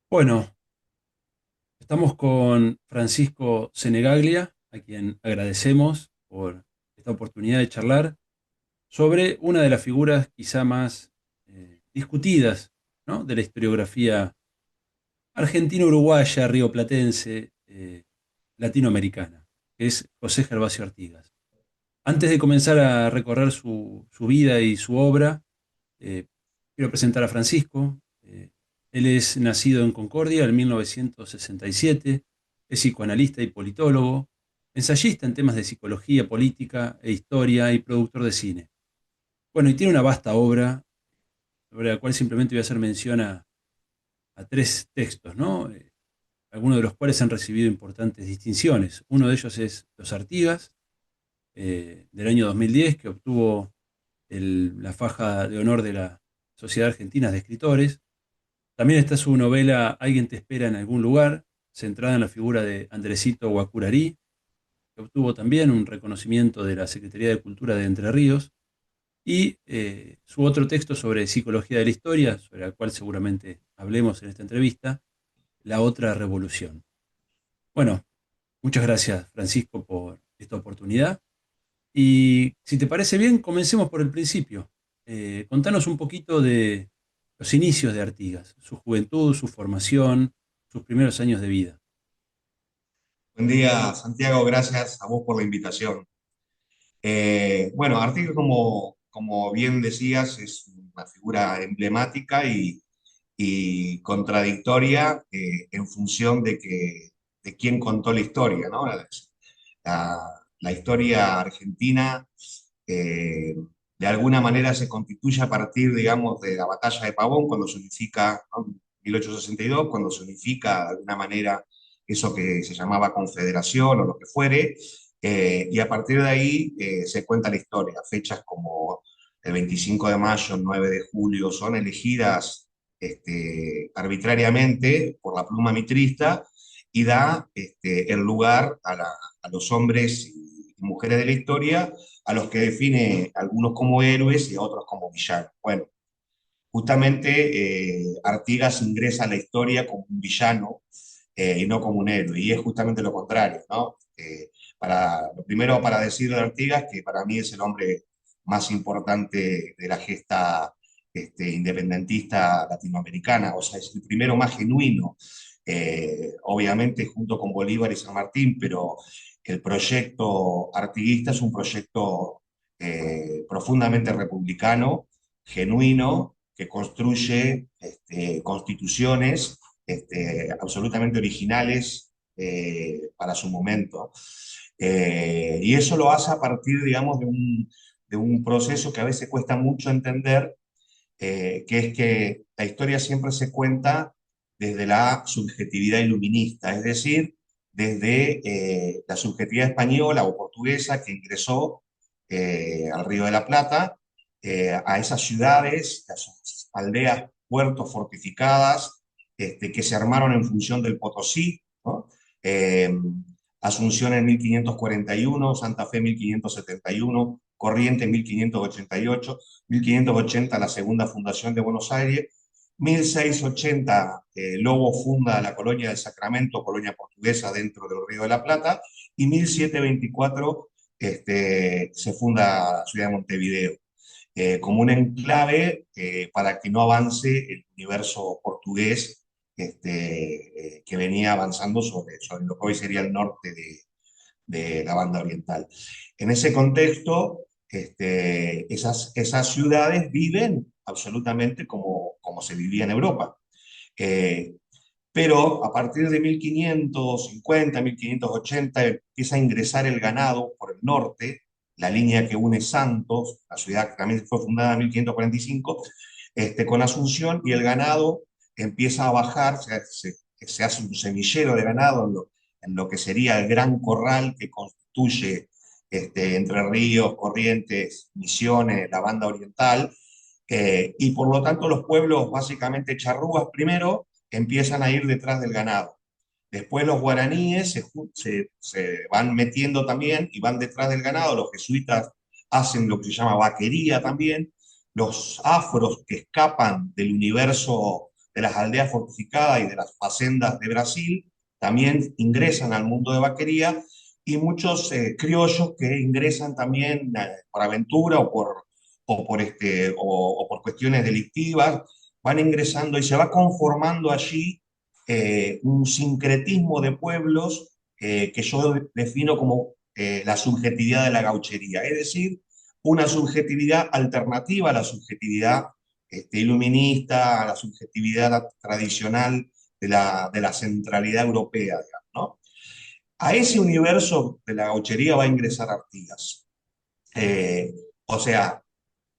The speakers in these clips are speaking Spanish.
Bueno, estamos con Francisco Senegaglia, a quien agradecemos por esta oportunidad de charlar sobre una de las figuras quizá más discutidas, ¿no?, de la historiografía argentino-uruguaya, rioplatense, latinoamericana, que es José Gervasio Artigas. Antes de comenzar a recorrer su vida y su obra, eh, quiero presentar a Francisco. Él es nacido en Concordia en 1967, es psicoanalista y politólogo, ensayista en temas de psicología, política e historia y productor de cine. Bueno, y tiene una vasta obra, sobre la cual simplemente voy a hacer mención a tres textos, ¿no? Algunos de los cuales han recibido importantes distinciones. Uno de ellos es Los Artigas, del año 2010, que obtuvo la faja de honor de la Sociedad Argentina de Escritores. También está su novela Alguien te espera en algún lugar, centrada en la figura de Andresito Guacurarí, que obtuvo también un reconocimiento de la Secretaría de Cultura de Entre Ríos, y su otro texto sobre psicología de la historia, sobre el cual seguramente hablemos en esta entrevista, La otra revolución. Bueno, muchas gracias, Francisco, por esta oportunidad. Y si te parece bien, comencemos por el principio. Contanos un poquito de los inicios de Artigas, su juventud, su formación, sus primeros años de vida. Buen día, Santiago, gracias a vos por la invitación. Bueno, Artigas, como bien decías, es una figura emblemática y contradictoria en función de quién contó la historia, ¿no? La, la historia argentina eh, de alguna manera se constituye a partir, digamos, de la batalla de Pavón, cuando se unifica, ¿no? 1862, cuando se unifica de alguna manera eso que se llamaba confederación o lo que fuere, y a partir de ahí se cuenta la historia. Fechas como el 25 de mayo, el 9 de julio, son elegidas arbitrariamente por la pluma mitrista y da el lugar a los hombres y mujeres de la historia, a los que define algunos como héroes y a otros como villanos. Bueno, justamente Artigas ingresa a la historia como un villano y no como un héroe, y es justamente lo contrario, ¿no? Lo primero para decir de Artigas, que para mí es el hombre más importante de la gesta independentista latinoamericana, o sea, es el primero más genuino, obviamente junto con Bolívar y San Martín, pero el proyecto artiguista es un proyecto profundamente republicano, genuino, que construye constituciones absolutamente originales para su momento. Y eso lo hace a partir, digamos, de un proceso que a veces cuesta mucho entender, que es que la historia siempre se cuenta desde la subjetividad iluminista, es decir, desde la subjetividad española o portuguesa que ingresó al Río de la Plata, a esas ciudades, a esas aldeas, puertos fortificadas, que se armaron en función del Potosí, ¿no? Eh, Asunción en 1541, Santa Fe en 1571, Corrientes en 1588, 1580 la segunda fundación de Buenos Aires, 1680 Lobo funda la colonia de Sacramento, colonia portuguesa dentro del Río de la Plata, y 1724 se funda la ciudad de Montevideo, como un enclave para que no avance el universo portugués que venía avanzando sobre lo que hoy sería el norte de la banda oriental. En ese contexto, esas ciudades viven absolutamente como se vivía en Europa. Eh, pero a partir de 1550, 1580 empieza a ingresar el ganado por el norte, la línea que une Santos, la ciudad que también fue fundada en 1545, con Asunción, y el ganado empieza a bajar, se hace un semillero de ganado en lo que sería el gran corral que constituye Entre Ríos, Corrientes, Misiones, la banda oriental, y por lo tanto los pueblos básicamente charrúas primero empiezan a ir detrás del ganado. Después los guaraníes se van metiendo también y van detrás del ganado, los jesuitas hacen lo que se llama vaquería también, los afros que escapan del universo de las aldeas fortificadas y de las facendas de Brasil, también ingresan al mundo de vaquería, y muchos criollos que ingresan también por aventura o por cuestiones delictivas, van ingresando y se va conformando allí un sincretismo de pueblos que yo defino como la subjetividad de la gauchería, es decir, una subjetividad alternativa a la subjetividad iluminista, a la subjetividad tradicional de la centralidad europea, digamos, ¿no? A ese universo de la gauchería va a ingresar Artigas. Eh, o sea,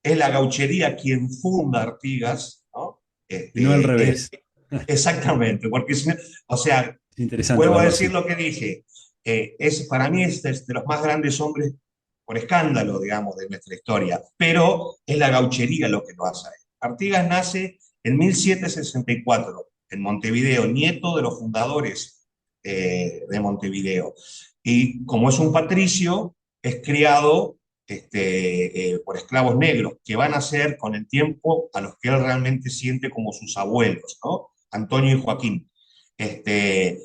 es la gauchería quien funda Artigas, ¿no? Y no al Es, revés. exactamente, porque, o sea, Es interesante vuelvo a verlo decir así. lo que dije, para mí es de los más grandes hombres por escándalo, digamos, de nuestra historia, pero es la gauchería lo que lo hace a él. Artigas nace en 1764 en Montevideo, nieto de los fundadores de Montevideo. Y como es un patricio, es criado por esclavos negros, que van a ser con el tiempo a los que él realmente siente como sus abuelos, ¿no? Antonio y Joaquín. Este,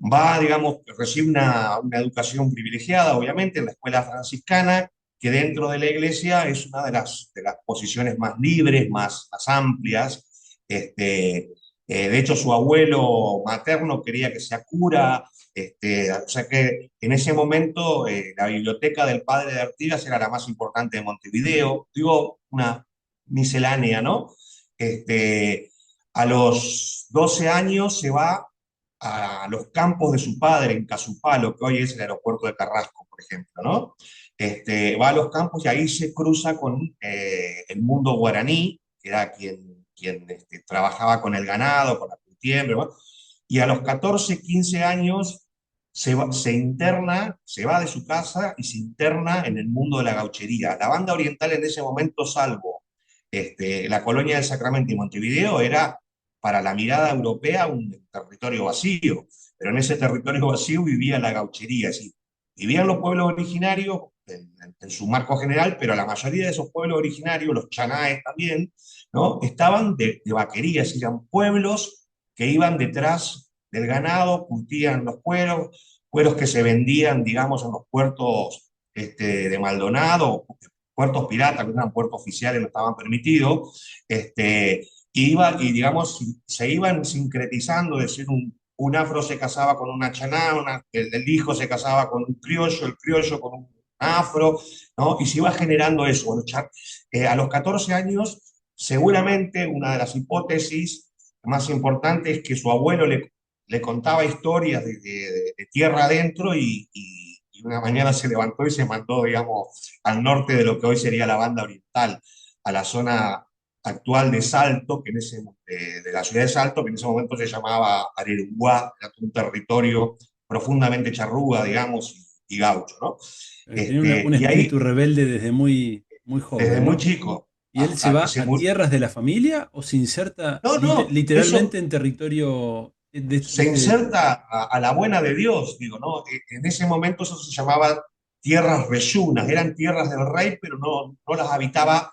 Va, digamos, recibe una educación privilegiada, obviamente, en la escuela franciscana, que dentro de la iglesia es una de las posiciones más libres, más amplias. De hecho, su abuelo materno quería que sea cura, o sea que en ese momento la biblioteca del padre de Artigas era la más importante de Montevideo, digo, una miscelánea, ¿no? Este, a los 12 años se va a los campos de su padre en Casupalo, que hoy es el aeropuerto de Carrasco, por ejemplo, ¿no? Va a los campos y ahí se cruza con el mundo guaraní, que era quien trabajaba con el ganado, con la cultiembre, ¿no? Y a los 14, 15 años se interna, se va de su casa y se interna en el mundo de la gauchería. La banda oriental en ese momento, salvo la colonia del Sacramento y Montevideo, era para la mirada europea un territorio vacío, pero en ese territorio vacío vivía la gauchería, es decir, vivían los pueblos originarios en su marco general, pero la mayoría de esos pueblos originarios, los chanaes también, ¿no? Estaban de vaquería, es decir, eran pueblos que iban detrás del ganado, curtían los cueros que se vendían, digamos, en los puertos de Maldonado, puertos piratas, que eran puertos oficiales, no estaban permitidos, y digamos, se iban sincretizando, es decir, un afro se casaba con una chaná, el hijo se casaba con un criollo, el criollo con un afro, ¿no? Y se iba generando eso. Bueno, a los 14 años, seguramente una de las hipótesis más importantes es que su abuelo le contaba historias de tierra adentro y una mañana se levantó y se mandó, digamos, al norte de lo que hoy sería la banda oriental, a la zona actual de Salto, de la ciudad de Salto, que en ese momento se llamaba Arerunguá, era un territorio profundamente charrúa, digamos, y gaucho, ¿no? Tenía un Y ahí, espíritu rebelde desde muy, muy desde joven, muy ¿no? chico, ¿Y él se hasta que va se a murió. tierras de la familia o se inserta No, no, literalmente eso en territorio de se este... inserta a la buena de Dios, digo, ¿no? En ese momento eso se llamaba tierras reyunas, eran tierras del rey, pero no las habitaba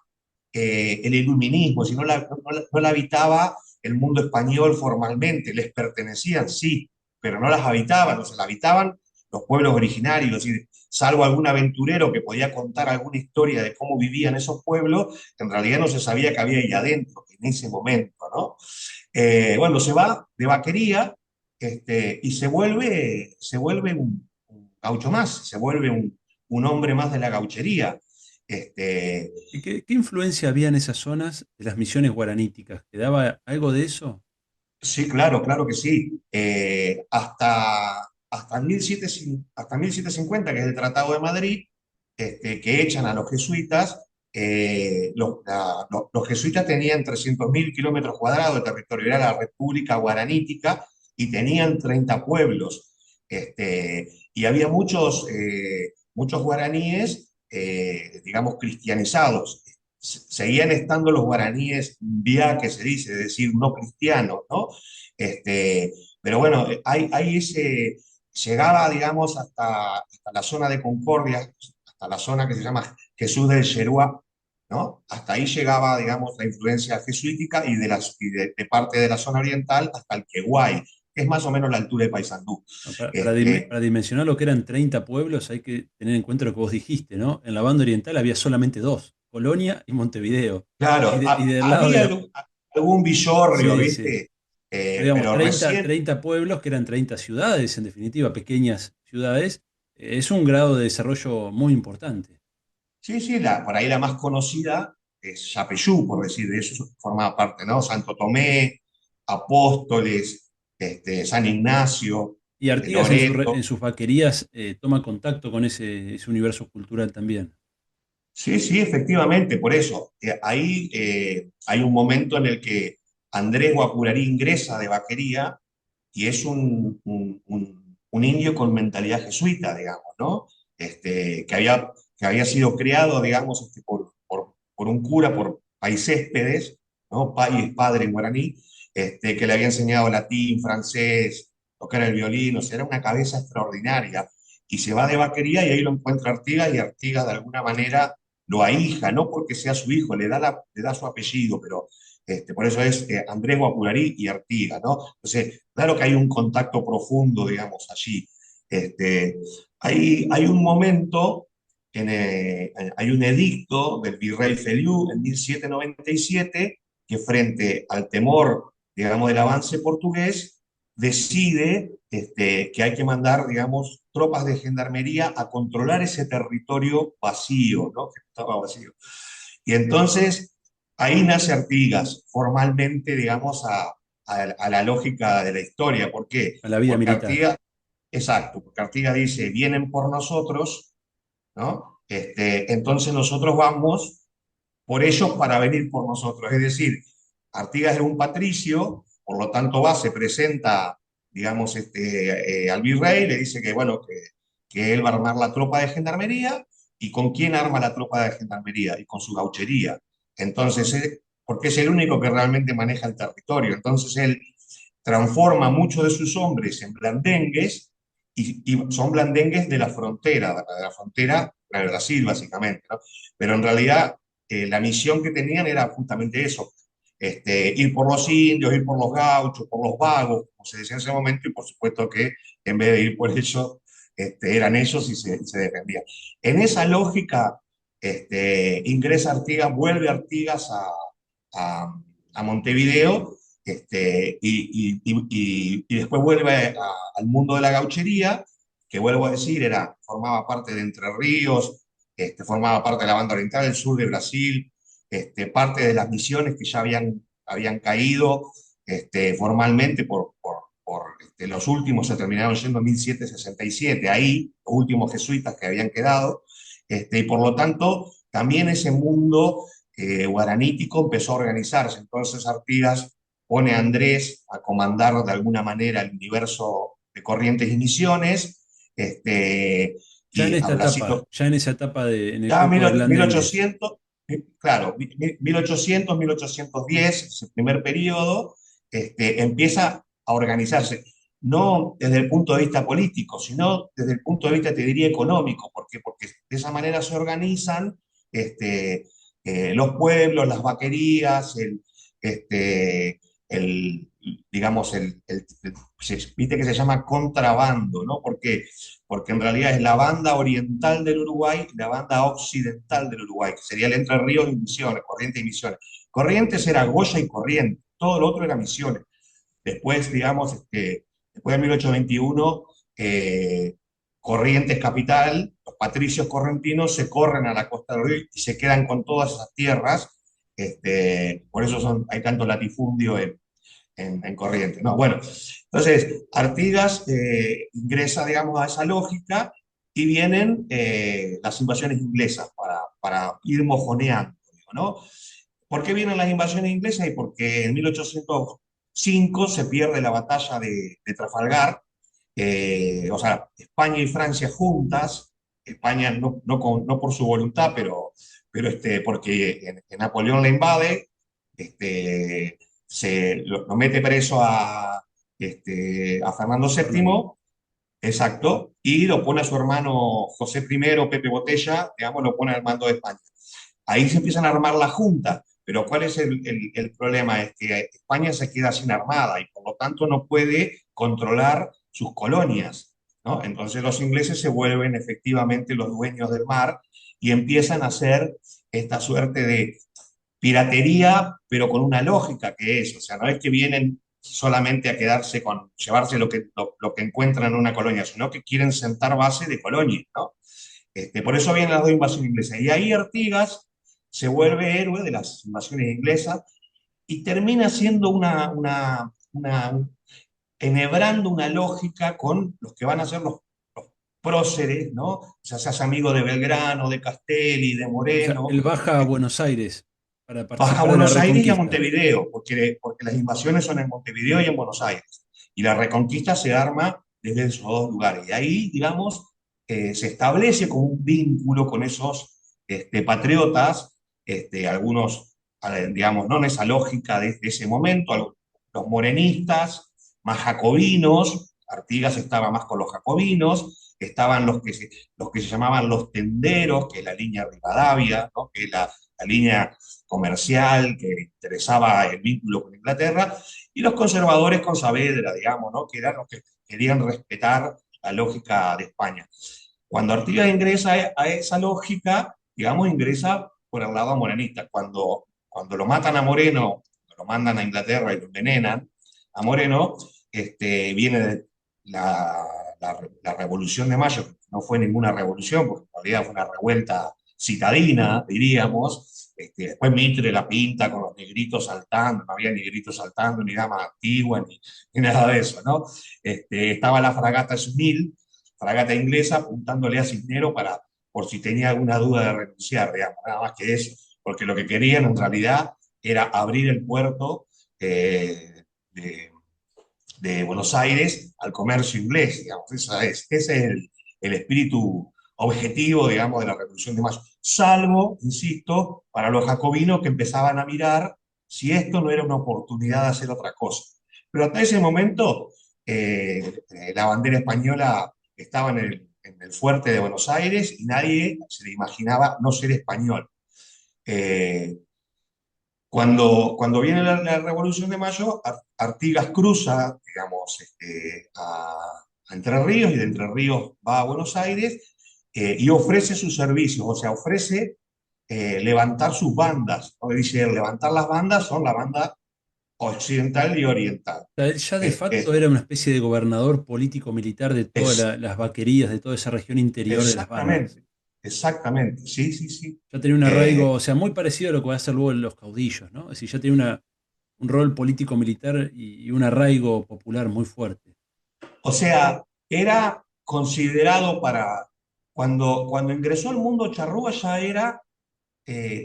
el iluminismo, sino no la habitaba el mundo español formalmente, les pertenecían, sí, pero no las habitaban, o sea, la habitaban los pueblos originarios, y salvo algún aventurero que podía contar alguna historia de cómo vivían esos pueblos, en realidad no se sabía que había ahí adentro, en ese momento, ¿no? Bueno, se va de vaquería y se vuelve un gaucho más, se vuelve un hombre más de la gauchería. Este, ¿Qué influencia había en esas zonas de las misiones guaraníticas? ¿Quedaba algo de eso? sí, claro, claro que sí. Hasta 1750, que es el Tratado de Madrid, que echan a los jesuitas, los jesuitas tenían 300.000 kilómetros cuadrados de territorio, era la República Guaranítica, y tenían 30 pueblos. Y había muchos guaraníes, digamos, cristianizados. Seguían estando los guaraníes vía, que se dice, es decir, no cristianos, ¿no? Pero bueno, llegaba, digamos, hasta la zona de Concordia, hasta la zona que se llama Jesús del Cheruá, ¿no? Hasta ahí llegaba, digamos, la influencia jesuítica y de parte de la zona oriental hasta el Queguay, que es más o menos la altura de Paysandú. No, Este, para dimensionar lo que eran 30 pueblos hay que tener en cuenta lo que vos dijiste, ¿no? En la banda oriental había solamente dos, Colonia y Montevideo. claro, Y del lado de había la... algún villorrio, Sí, sí. ¿viste? Pero digamos, Pero 30 recién, 30 pueblos que eran 30 ciudades, en definitiva, pequeñas ciudades, es un grado de desarrollo muy importante. sí, sí, por ahí la más conocida es Yapeyú, por decir, de eso formaba parte, ¿no? Santo Tomé, Apóstoles, San Ignacio, Y Artigas en Loreto. sus vaquerías toma contacto con ese universo cultural también. Sí, sí, efectivamente, por eso. Ahí hay un momento en el que Andrés Guapurarí ingresa de vaquería y es un indio con mentalidad jesuita, digamos, ¿no? Que había sido criado, digamos, por un cura, por Pai Céspedes, ¿no? Pai es padre en guaraní, que le había enseñado latín, francés, tocar el violín, o sea, era una cabeza extraordinaria. Y se va de vaquería y ahí lo encuentra Artigas y Artigas de alguna manera lo ahija, no porque sea su hijo, le da su apellido, pero por eso es Andrés Guapurarí y Artigas, ¿no? Entonces, claro que hay un contacto profundo, digamos, allí. Este, hay un momento, hay un edicto del virrey Feliú en 1797 que frente al temor, digamos, del avance portugués, decide que hay que mandar, digamos, tropas de gendarmería a controlar ese territorio vacío, ¿no? Que estaba vacío. Y entonces ahí nace Artigas, formalmente, digamos, a la lógica de la historia. ¿Por qué? A la vida Porque militar. Artigas, exacto, porque Artigas dice, vienen por nosotros, ¿no? Entonces nosotros vamos por ellos para venir por nosotros. Es decir, Artigas era un patricio, por lo tanto va, se presenta, digamos, al virrey, le dice que, bueno, que él va a armar la tropa de gendarmería, y ¿con quién arma la tropa de gendarmería? Y con su gauchería. Entonces, porque es el único que realmente maneja el territorio. Entonces, él transforma muchos de sus hombres en blandengues, y son blandengues de la frontera de Brasil, básicamente, ¿no? Pero en realidad la misión que tenían era justamente eso, ir por los indios, ir por los gauchos, por los vagos, como se decía en ese momento, y por supuesto que en vez de ir por ellos, eran ellos y se defendían. En esa lógica ingresa Artigas, vuelve Artigas a, a Montevideo, y después vuelve al mundo de la gauchería, que vuelvo a decir, formaba parte de Entre Ríos, formaba parte de la banda oriental del sur de Brasil, parte de las misiones que ya habían caído formalmente los últimos se terminaron yendo en 1767, ahí, los últimos jesuitas que habían quedado, y por lo tanto, también ese mundo guaranítico empezó a organizarse. Entonces Artigas pone a Andrés a comandar de alguna manera el universo de Corrientes y Misiones, y a Blasito. Ya en esa etapa en el Ya cuerpo de Blandengues. 1800, claro, 1800, 1810, ese primer periodo, empieza a organizarse, no desde el punto de vista político, sino desde el punto de vista, te diría, económico. ¿Por qué? Porque de esa manera se organizan este, los pueblos, las vaquerías, este, el, digamos, viste que se llama contrabando, ¿no? Porque en realidad es la banda oriental del Uruguay y la banda occidental del Uruguay, que sería el Entre Ríos y Misiones, Corrientes y Misiones. Corrientes era Goya y Corrientes, todo lo otro era Misiones. Después, digamos, después de 1821, Corrientes capital, los patricios correntinos se corren a la costa del río y se quedan con todas esas tierras. Por eso hay tanto latifundio en Corrientes, ¿no? Bueno, entonces Artigas ingresa, digamos, a esa lógica, y vienen las invasiones inglesas para ir mojoneando, ¿no? ¿Por qué vienen las invasiones inglesas? Y porque en 1805 se pierde la batalla de Trafalgar, o sea, España y Francia juntas, España no por su voluntad, pero porque en Napoleón la invade, lo mete preso a Fernando Fernando. VII, exacto, y lo pone a su hermano José I, Pepe Botella, digamos, lo pone al mando de España. ahí se empiezan a armar la junta. Pero ¿cuál es el problema? Es que España se queda sin armada y por lo tanto no puede controlar sus colonias, ¿no? Entonces los ingleses se vuelven efectivamente los dueños del mar y empiezan a hacer esta suerte de piratería, pero con una lógica que es, o sea, no es que vienen solamente a quedarse con, llevarse lo que encuentran en una colonia, sino que quieren sentar base de colonia, ¿no? Por eso vienen las dos invasiones inglesas. Y ahí Artigas se vuelve héroe de las invasiones inglesas y termina siendo enhebrando una lógica con los que van a ser los próceres, ¿no? O sea, se hace amigo de Belgrano, de Castelli, de O sea, Moreno. él baja a Buenos Aires para Baja a participar de la Buenos Aires y a Reconquista. Montevideo, porque las invasiones son en Montevideo y en Buenos Aires. Y la Reconquista se arma desde esos dos lugares. Y ahí, digamos, se establece como un vínculo con esos patriotas, algunos, digamos, no en esa lógica de ese momento, los morenistas, más jacobinos, Artigas estaba más con los jacobinos, estaban los que se llamaban los tenderos, que es la línea Rivadavia, ¿no? Que es la línea comercial que interesaba el vínculo con Inglaterra, y los conservadores con Saavedra, digamos, ¿no? Que eran los que querían respetar la lógica de España. Cuando Artigas ingresa a esa lógica, digamos, ingresa por el lado morenista. Cuando lo matan a Moreno, lo mandan a Inglaterra y lo envenenan, a Moreno, viene la Revolución de Mayo, que no fue ninguna revolución, porque en realidad fue una revuelta citadina, diríamos. Después Mitre la pinta con los negritos saltando, no había ni negritos saltando, ni damas antiguas, ni nada de eso, ¿no? Estaba la fragata Smil, fragata inglesa, apuntándole a Cisnero por si tenía alguna duda de renunciar, digamos, nada más que eso, porque lo que querían en realidad era abrir el puerto de, de Buenos Aires al comercio inglés, digamos, ese es el espíritu objetivo, digamos, de la Revolución de Mayo, salvo, insisto, para los jacobinos que empezaban a mirar si esto no era una oportunidad de hacer otra cosa. Pero hasta ese momento, la bandera española estaba en el fuerte de Buenos Aires y nadie se le imaginaba no ser español. Eh, cuando viene la Revolución de Mayo, Artigas cruza, digamos, a Entre Ríos y de Entre Ríos va a Buenos Aires y ofrece sus servicios, o sea, ofrece levantar sus bandas. ¿No? Dice, levantar las bandas son la banda occidental y oriental. O sea, él ya de facto Este, era una especie de gobernador político-militar de todas es, las vaquerías, de toda esa región interior de las bandas. exactamente, exactamente, sí, sí, sí. Ya tenía un arraigo, Eh, o sea, muy parecido a lo que va a hacer luego los caudillos, ¿no? Es decir, ya tenía un rol político-militar y un arraigo popular muy fuerte. O sea, era considerado cuando ingresó al mundo Charrúa ya era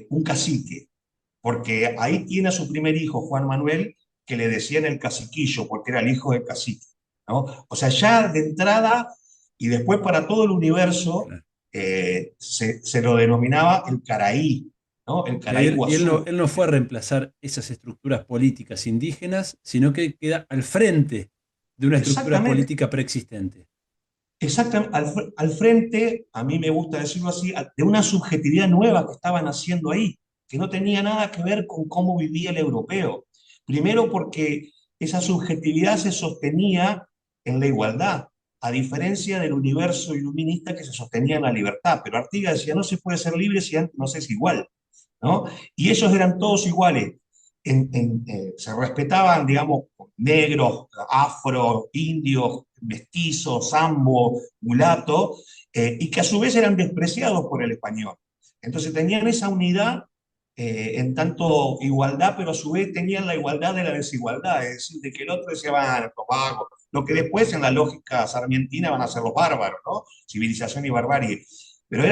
un cacique, porque ahí tiene a su primer hijo, Juan Manuel, que le decían el caciquillo, porque era el hijo del cacique, ¿no? O sea, ya de entrada y después para todo el universo Claro. se lo denominaba el Caraí, ¿no? El Y ahí Caraí Guazú. él no fue a reemplazar esas estructuras políticas indígenas, sino que queda al frente de una estructura Exactamente. política preexistente. Exactamente, al frente, a mí me gusta decirlo así, de una subjetividad nueva que estaban haciendo ahí, que no tenía nada que ver con cómo vivía el europeo. Primero porque esa subjetividad se sostenía en la igualdad, a diferencia del universo iluminista que se sostenía en la libertad. Pero Artigas decía, no se puede ser libre si antes no se es igual, ¿no? Y ellos eran todos iguales. Se respetaban, digamos, negros, afro, indios, mestizos, sambo, mulato, y que a su vez eran despreciados por el español. Entonces tenían esa unidad en tanto igualdad, pero a su vez tenían la igualdad de la desigualdad, es decir, de que el otro decía, van, estos vagos, lo que después en la lógica sarmientina van a ser los bárbaros, ¿no? Civilización y barbarie. Pero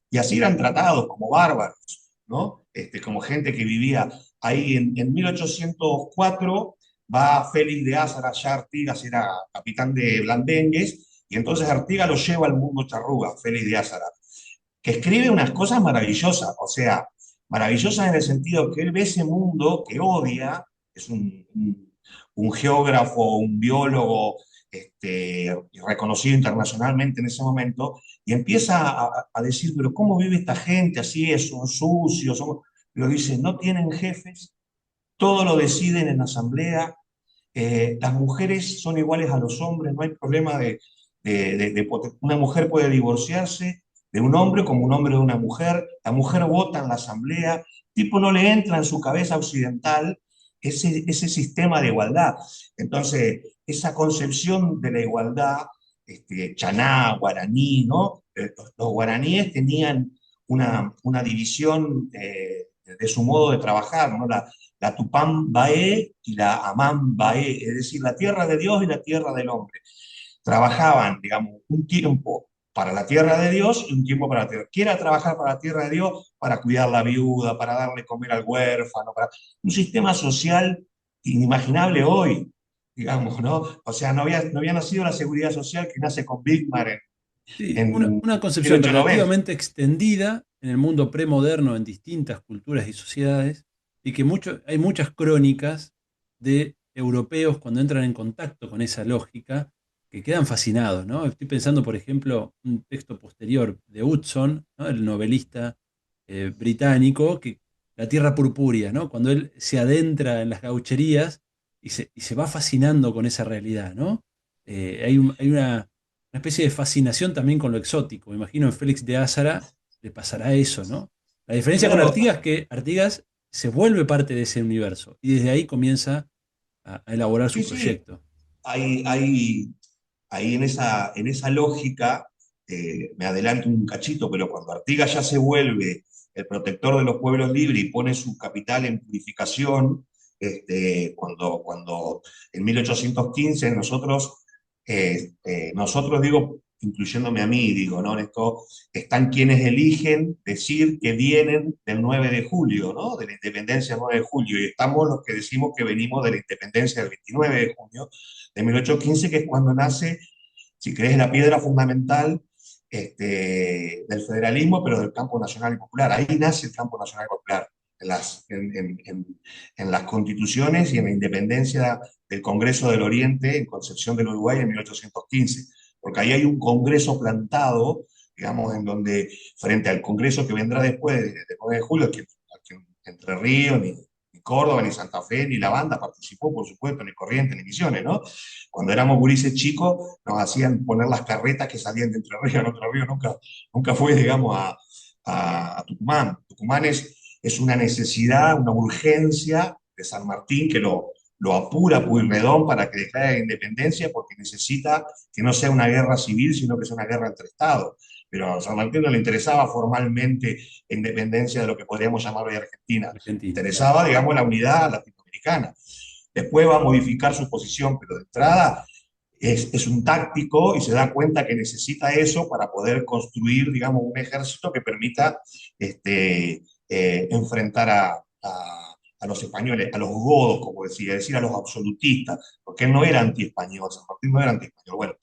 y así eran tratados como bárbaros, ¿no? Como gente que vivía ahí en 1804, va Félix de Azara, ya Artigas era capitán de Blandengues, y entonces Artigas lo lleva al mundo charrúa, Félix de Azara, que escribe unas cosas maravillosas, o sea, maravillosas en el sentido que él ve ese mundo que odia, es un geógrafo, un biólogo reconocido internacionalmente en ese momento, y empieza a decir, pero ¿cómo vive esta gente? Así es, son sucios, pero dice, no tienen jefes, todo lo deciden en asamblea, las mujeres son iguales a los hombres, no hay problema una mujer puede divorciarse de un hombre como un hombre de una mujer, la mujer vota en la asamblea, tipo no le entra en su cabeza occidental ese sistema de igualdad. Entonces, esa concepción de la igualdad, chaná, guaraní, ¿no? Los guaraníes tenían una división de su modo de trabajar, ¿no? La Tupán Baé y la Amán Baé, es decir, la tierra de Dios y la tierra del hombre. Trabajaban, digamos, un tiempo para la tierra de Dios y un tiempo para la tierra. Quiera trabajar para la tierra de Dios, para cuidar la viuda, para darle comer al huérfano, para un sistema social inimaginable hoy, digamos, ¿no? O sea, no había nacido la seguridad social que nace con Bismarck Sí, en una concepción 1890. relativamente extendida en el mundo premoderno en distintas culturas y sociedades, y que hay muchas crónicas de europeos cuando entran en contacto con esa lógica que quedan fascinados, ¿no? Estoy pensando, por ejemplo, un texto posterior de Hudson, ¿no? El novelista británico, que La Tierra Purpúrea, ¿no? Cuando él se adentra en las gaucherías y se va fascinando con esa realidad, ¿no? Hay una especie de fascinación también con lo exótico. Me imagino en Félix de Azara le pasará eso, ¿no? La diferencia con Claro, Artigas es que Artigas se vuelve parte de ese universo y desde ahí comienza a elaborar su sí, sí, proyecto. hay, ahí en esa lógica, me adelanto un cachito, pero cuando Artigas ya se vuelve el protector de los pueblos libres y pone su capital en purificación, cuando en 1815 nosotros digo, incluyéndome a mí, digo, ¿no? En esto están quienes eligen decir que vienen del 9 de julio, ¿no? De la independencia del 9 de julio, y estamos los que decimos que venimos de la independencia del 29 de junio de 1815, que es cuando nace, si querés, la piedra fundamental del federalismo, pero del campo nacional y popular. Ahí nace el campo nacional y popular, en las constituciones y en la independencia del Congreso del Oriente en Concepción del Uruguay en 1815, porque ahí hay un congreso plantado, digamos, en donde, frente al congreso que vendrá después del 9 de julio, que Entre Ríos, ni Córdoba, ni Santa Fe, ni la banda participó, por supuesto, ni Corrientes, ni Misiones, ¿no? Cuando éramos gurises chicos, nos hacían poner las carretas que salían de Entre Ríos. En Entre Ríos nunca fue, digamos, a Tucumán. Tucumán es una necesidad, una urgencia de San Martín que lo apura Pueyrredón para que declare la independencia, porque necesita que no sea una guerra civil, sino que sea una guerra entre Estados. Pero a San Martín no le interesaba formalmente la independencia de lo que podríamos llamar hoy Argentina. Le Argentina, claro. interesaba, digamos, la unidad latinoamericana. Después va a modificar su posición, pero de entrada es un táctico y se da cuenta que necesita eso para poder construir, digamos, un ejército que permita enfrentar a los españoles, a los godos, como decía, es decir, a los absolutistas, porque él no era anti-español, San Martín no era anti-español. Bueno,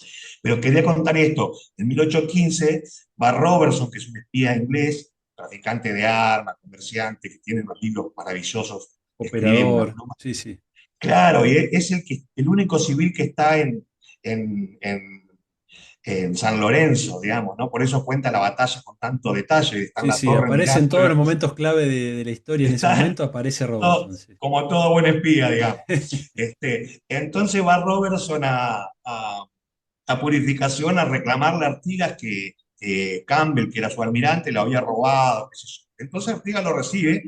pero quería contar esto. En 1815 va Robertson, que es un espía inglés, traficante de armas, comerciante, que tiene unos libros maravillosos, escribe una Operador, pluma. sí, sí. Claro, y es el único civil que está en, en- en San Lorenzo, digamos, ¿no? Por eso cuenta la batalla con tanto detalle, está en Sí, la sí, torre aparece en todos los mirándolo, momentos clave de la historia en ese está momento, aparece Robertson, sí. como todo buen espía, digamos. Entonces va Robertson a Purificación a reclamarle a Artigas que Campbell, que era su almirante, lo había robado, qué sé yo. Entonces Artigas lo recibe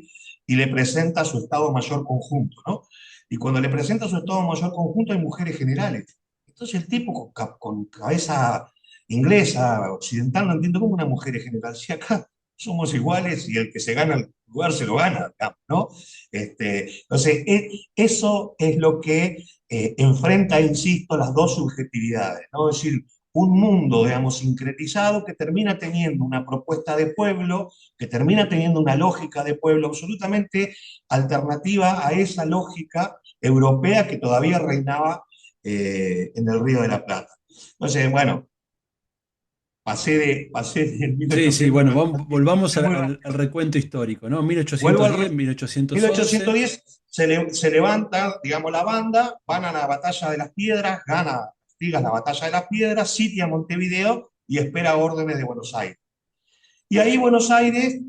y le presenta su Estado Mayor Conjunto, ¿no? Y cuando le presenta su Estado Mayor Conjunto hay mujeres generales. Entonces el tipo con cabeza inglesa, occidental, no entiende cómo una mujer es general. Si acá somos iguales y el que se gana el lugar se lo gana, digamos, ¿no? Entonces, eso es lo que enfrenta, insisto, las dos subjetividades, ¿no? Es decir, un mundo, digamos, sincretizado que termina teniendo una propuesta de pueblo, que termina teniendo una lógica de pueblo absolutamente alternativa a esa lógica europea que todavía reinaba en el Río de la Plata. Entonces, bueno, pasé de Sí, sí, 1800, bueno, me volvamos fui muy al recuento histórico, ¿no? Vuelvo al 1810, 1811. 1810 se levanta, digamos, la banda, van a la batalla de las piedras, gana Artigas la batalla de las Piedras, sitia Montevideo y espera órdenes de Buenos Aires. Y ahí Buenos Aires,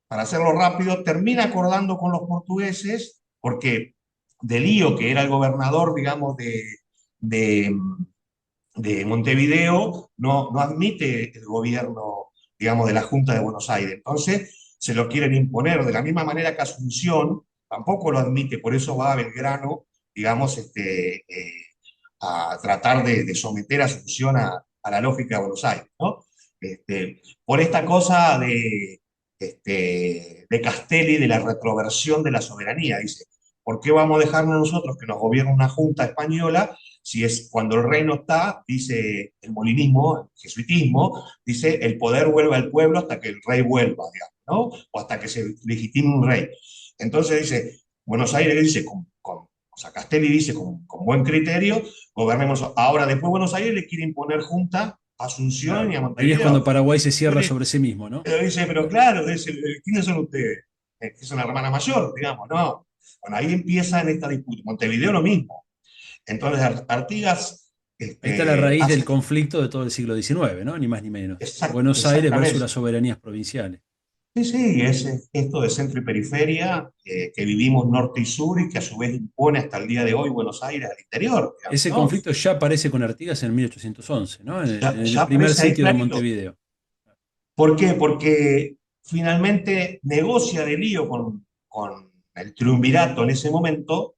para hacerlo rápido, termina acordando con los portugueses, porque De Lío, que era el gobernador, digamos, de, de Montevideo, no admite el gobierno, digamos, de la Junta de Buenos Aires. Entonces, se lo quieren imponer. De la misma manera que Asunción tampoco lo admite, por eso va a Belgrano, digamos, a tratar de someter a Asunción a la lógica de Buenos Aires, ¿no? Por esta cosa de Castelli, de la retroversión de la soberanía, dice, ¿por qué vamos a dejarnos nosotros que nos gobierne una junta española si es cuando el rey no está, dice el molinismo, el jesuitismo, dice el poder vuelve al pueblo hasta que el rey vuelva, digamos, ¿no? O hasta que se legitime un rey. Entonces dice, Buenos Aires dice, o sea, Castelli dice con buen criterio, gobernemos. Ahora, después Buenos Aires le quiere imponer junta a Asunción y Claro. a Ahí es cuando Montevideo. Paraguay se cierra Pero sobre sí mismo, ¿no? dice, pero claro, dice, ¿quiénes son ustedes? Es una hermana mayor, digamos, ¿no? Bueno, ahí empieza en esta disputa. Montevideo lo mismo. Entonces Artigas Ahí está la raíz del hace conflicto de todo el siglo XIX, ¿no? Ni más ni menos. Buenos Aires versus exactamente. las soberanías provinciales. Sí, sí, es esto de centro y periferia, que vivimos norte y sur y que a su vez impone hasta el día de hoy Buenos Aires al interior, digamos, Ese ¿no? conflicto ya aparece con Artigas en 1811, ¿no? En Ya el primer aparece ahí sitio de clarito. Montevideo. ¿Por qué? Porque finalmente negocia de lío con el triunvirato en ese momento,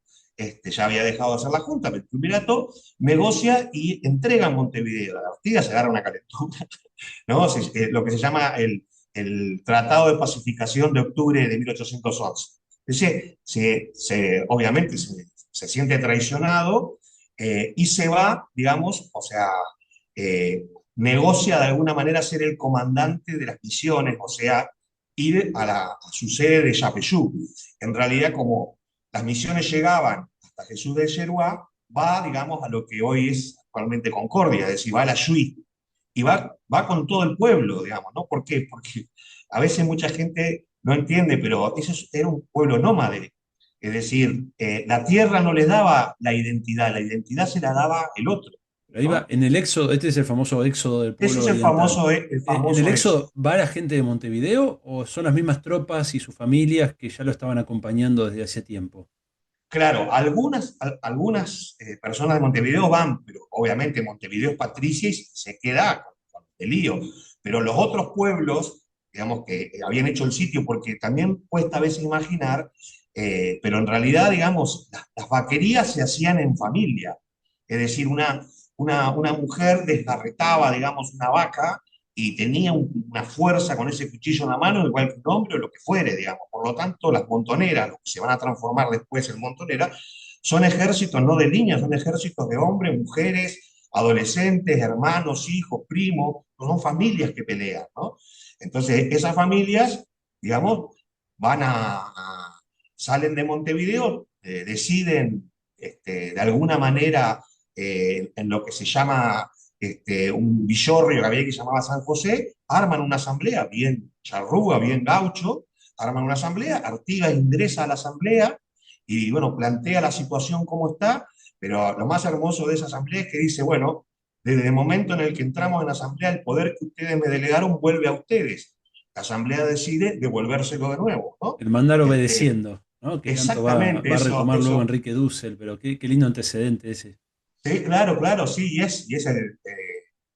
ya había dejado de hacer la Junta, pero el triunvirato negocia y entrega Montevideo. La Artigas se agarra una calentura, ¿no? Lo que se llama el Tratado de Pacificación de octubre de 1811. Entonces, obviamente se siente traicionado y se va, digamos, o sea, eh, negocia de alguna manera ser el comandante de las misiones, o sea, ir a su sede de Yapeyú. En realidad, como las misiones llegaban hasta Jesús de Yeruá, va, digamos, a lo que hoy es actualmente Concordia, es decir, va a la Yui, y va con todo el pueblo, digamos, ¿no? ¿Por qué? Porque a veces mucha gente no entiende, pero eso era un pueblo nómade. Es decir, la tierra no les daba la identidad se la daba el otro, Pero ahí va, ¿no? en el éxodo, este es el famoso éxodo del Ese pueblo es oriental. el ¿En el famoso éxodo éxodo. va la gente de Montevideo o son las mismas tropas y sus familias que ya lo estaban acompañando desde hace tiempo? Claro, algunas personas de Montevideo van, pero obviamente Montevideo es patricia y se queda con el lío. Pero los otros pueblos, digamos, que habían hecho el sitio, porque también cuesta a veces imaginar, pero en realidad, digamos, las vaquerías se hacían en familia. Es decir, una mujer desgarretaba, digamos, una vaca y tenía una fuerza con ese cuchillo en la mano, igual que un hombre o lo que fuere, digamos. Por lo tanto, las montoneras, los que se van a transformar después en montoneras, son ejércitos no de niñas, son ejércitos de hombres, mujeres, adolescentes, hermanos, hijos, primos, son familias que pelean, ¿no? Entonces, esas familias, digamos, van salen de Montevideo, deciden de alguna manera en lo que se llama un villorrio que había que llamaba San José, arman una asamblea, bien charrúa, bien gaucho, arman una asamblea, Artigas ingresa a la asamblea y bueno, plantea la situación como está, pero lo más hermoso de esa asamblea es que dice, bueno, desde el momento en el que entramos en la asamblea, el poder que ustedes me delegaron vuelve a ustedes. La asamblea decide devolvérselo de nuevo, ¿no? El mandar Este, obedeciendo, ¿no? Que tanto exactamente, va a retomar luego eso. Enrique Dussel, pero qué lindo antecedente ese. Sí, claro, claro, sí, y es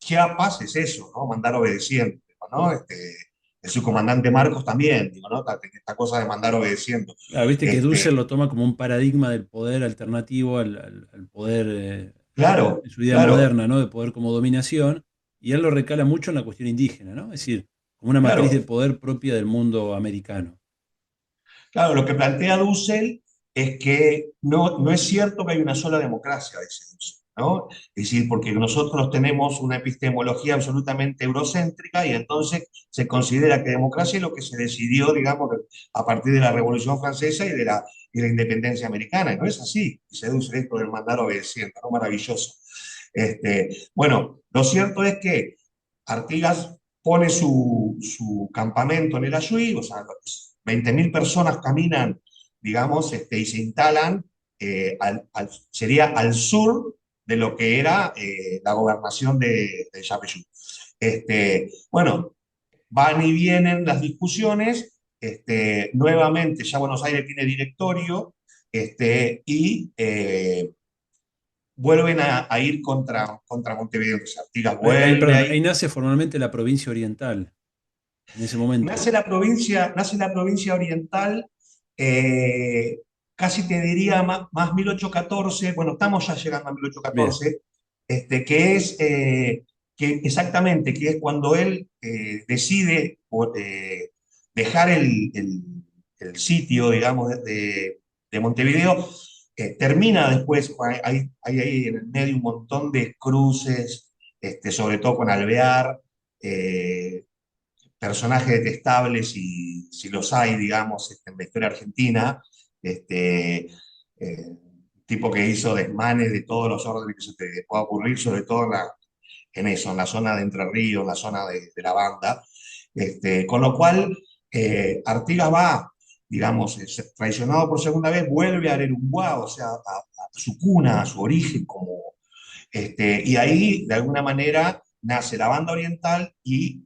Chiapas es eso, ¿no? Mandar obedeciendo, ¿no? El subcomandante Marcos también, digo, ¿no? Esta cosa de mandar obedeciendo. Claro, viste que Dussel Este, lo toma como un paradigma del poder alternativo al poder claro, en su idea claro, moderna, ¿no? De poder como dominación, y él lo recala mucho en la cuestión indígena, ¿no? Es decir, como una matriz de claro, poder propia del mundo americano. claro, lo que plantea Dussel es que no es cierto que hay una sola democracia, dice Dussel, ¿no? Es decir, porque nosotros tenemos una epistemología absolutamente eurocéntrica y entonces se considera que democracia es lo que se decidió, digamos, a partir de la Revolución Francesa y la independencia americana. Y no es así, dice Dussel, esto del mandar obedeciendo, ¿no? Maravilloso. Bueno, lo cierto es que Artigas pone su campamento en el Ayuí, o sea, 20.000 personas caminan, digamos, y se instalan, sería al sur de lo que era la gobernación de Yapeyú. Bueno, van y vienen las discusiones, nuevamente ya Buenos Aires tiene directorio, y vuelven a ir contra Montevideo. Entonces Artigas vuelve Perdón, ahí. ahí nace formalmente la provincia oriental, en ese momento. Nace la provincia oriental, eh, casi te diría más 1814, bueno, estamos ya llegando a Bien, 1814, que es que exactamente, que es cuando él decide dejar el sitio, digamos, de Montevideo. Termina después, hay ahí en el medio un montón de cruces, sobre todo con Alvear, eh, personajes detestables, si los hay, digamos, en la historia argentina, tipo que hizo desmanes de todos los órdenes que se te pueda ocurrir, sobre todo en eso, en la zona de Entre Ríos, en la zona de la banda. Con lo cual, Artigas va, digamos, traicionado por segunda vez, vuelve a Arerumbuá, o sea, a su cuna, a su origen, y ahí, de alguna manera, nace la banda oriental y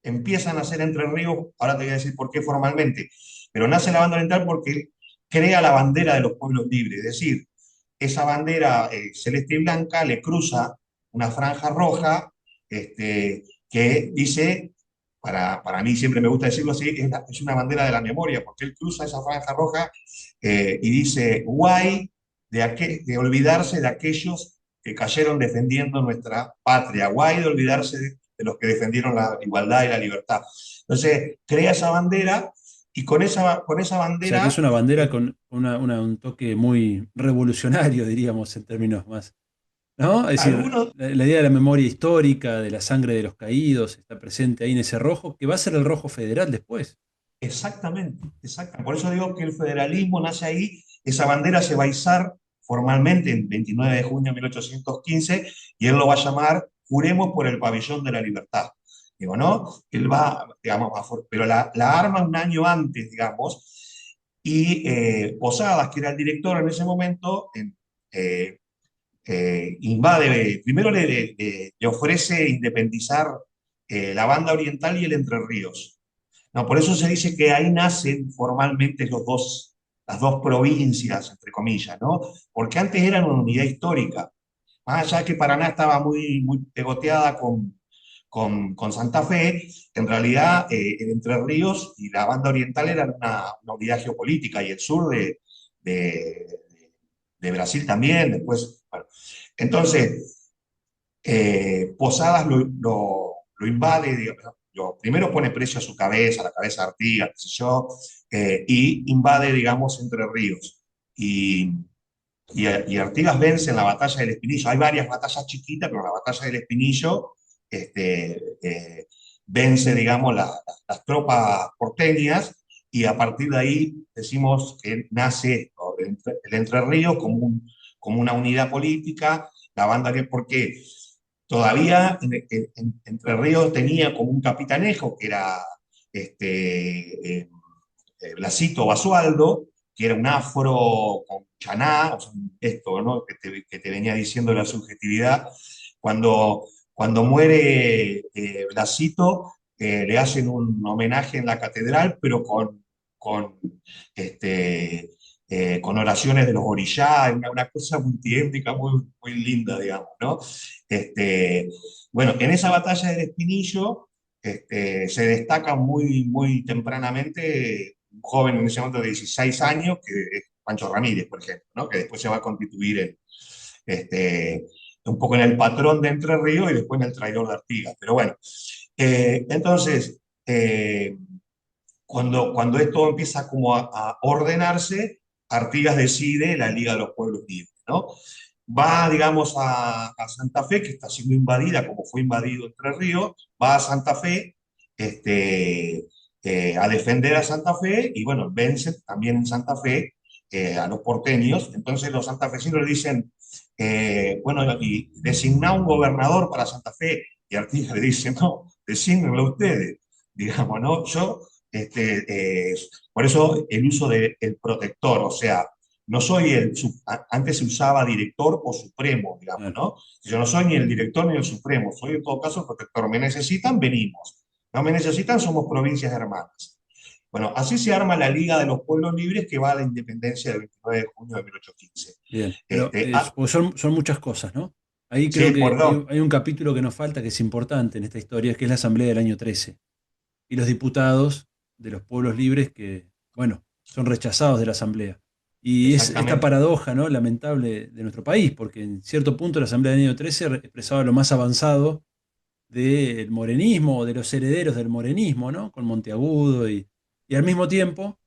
empiezan a hacer Entre Ríos, ahora te voy a decir por qué formalmente, pero nace la banda oriental porque crea la bandera de los pueblos libres, es decir, esa bandera celeste y blanca le cruza una franja roja, que dice, para mí siempre me gusta decirlo así, es una bandera de la memoria, porque él cruza esa franja roja y dice, guay de olvidarse de aquellos que cayeron defendiendo nuestra patria, guay de olvidarse de los que defendieron la igualdad y la libertad. Entonces, crea esa bandera y con esa o sea que es bandera, una bandera con un toque muy revolucionario, diríamos, en términos más, ¿no? Es decir, algunos, la idea de la memoria histórica, de la sangre de los caídos, está presente ahí en ese rojo, que va a ser el rojo federal después. exactamente, exactamente. Por eso digo que el federalismo nace ahí, esa bandera se va a izar formalmente el 29 de junio de 1815 y él lo va a llamar Juremos por el Pabellón de la Libertad. Digo, ¿no? Él va, digamos, pero la arma un año antes, digamos, y Posadas, que era el director en ese momento, eh, invade, primero le ofrece independizar la banda oriental y el Entre Ríos. No, por eso se dice que ahí nacen formalmente las dos provincias, entre comillas, ¿no? Porque antes eran una unidad histórica. Más allá de que Paraná estaba muy pegoteada con Santa Fe, en realidad el Entre Ríos y la banda oriental eran una unidad geopolítica y el sur de, de Brasil también, después, bueno. Entonces, Posadas lo invade, digamos, primero pone precio a su cabeza, a la cabeza de Artigas, qué sé yo, y invade, digamos, Entre Ríos. Y Artigas vence en la batalla del Espinillo. Hay varias batallas chiquitas, pero la batalla del Espinillo vence, digamos, las tropas porteñas y a partir de ahí decimos que nace el Entre Ríos como una unidad política, la banda que, porque todavía Entre Ríos tenía como un capitanejo que era Blasito Basualdo, que era un afro con chaná, o sea, esto, ¿no? Que te venía diciendo la subjetividad. Cuando muere Blasito, le hacen un homenaje en la catedral, pero con, este, con oraciones de los orishás, una cosa multiétnica muy linda, digamos, ¿no? Este, bueno, en esa batalla del Espinillo se destaca muy tempranamente un joven en ese momento de 16 años, que es Pancho Ramírez, por ejemplo, ¿no? Que después se va a constituir este, un poco en el patrón de Entre Ríos y después en el traidor de Artigas. Pero bueno, entonces, cuando esto empieza como a ordenarse, Artigas decide la Liga de los Pueblos Libres, ¿no? Va, digamos, a Santa Fe, que está siendo invadida, como fue invadido Entre Ríos, va a Santa Fe a defender a Santa Fe y, bueno, vence también en Santa Fe a los porteños. Entonces los santafesinos le dicen, bueno, y designa un gobernador para Santa Fe. Y Artigas le dice, no, desígnenlo ustedes, digamos, ¿no? Yo, por eso el uso del protector, o sea, no soy antes se usaba director o supremo, digamos, claro, ¿no? Yo no soy ni el director ni el supremo, soy en todo caso el protector. Me necesitan, venimos. No me necesitan, somos provincias hermanas. Bueno, así se arma la Liga de los Pueblos Libres que va a la independencia del 29 de junio de 1815. bien. Pero Este, ah, porque son muchas cosas, ¿no? Ahí creo sí, que por dos. hay un capítulo que nos falta, que es importante en esta historia, que es la Asamblea del año 13. Y los diputados de los pueblos libres que, bueno, son rechazados de la Asamblea. Y es esta Exactamente. paradoja, ¿no? Lamentable de nuestro país, porque en cierto punto la Asamblea del año 13 expresaba lo más avanzado del morenismo o de los herederos del morenismo, ¿no? Con Monteagudo y al mismo tiempo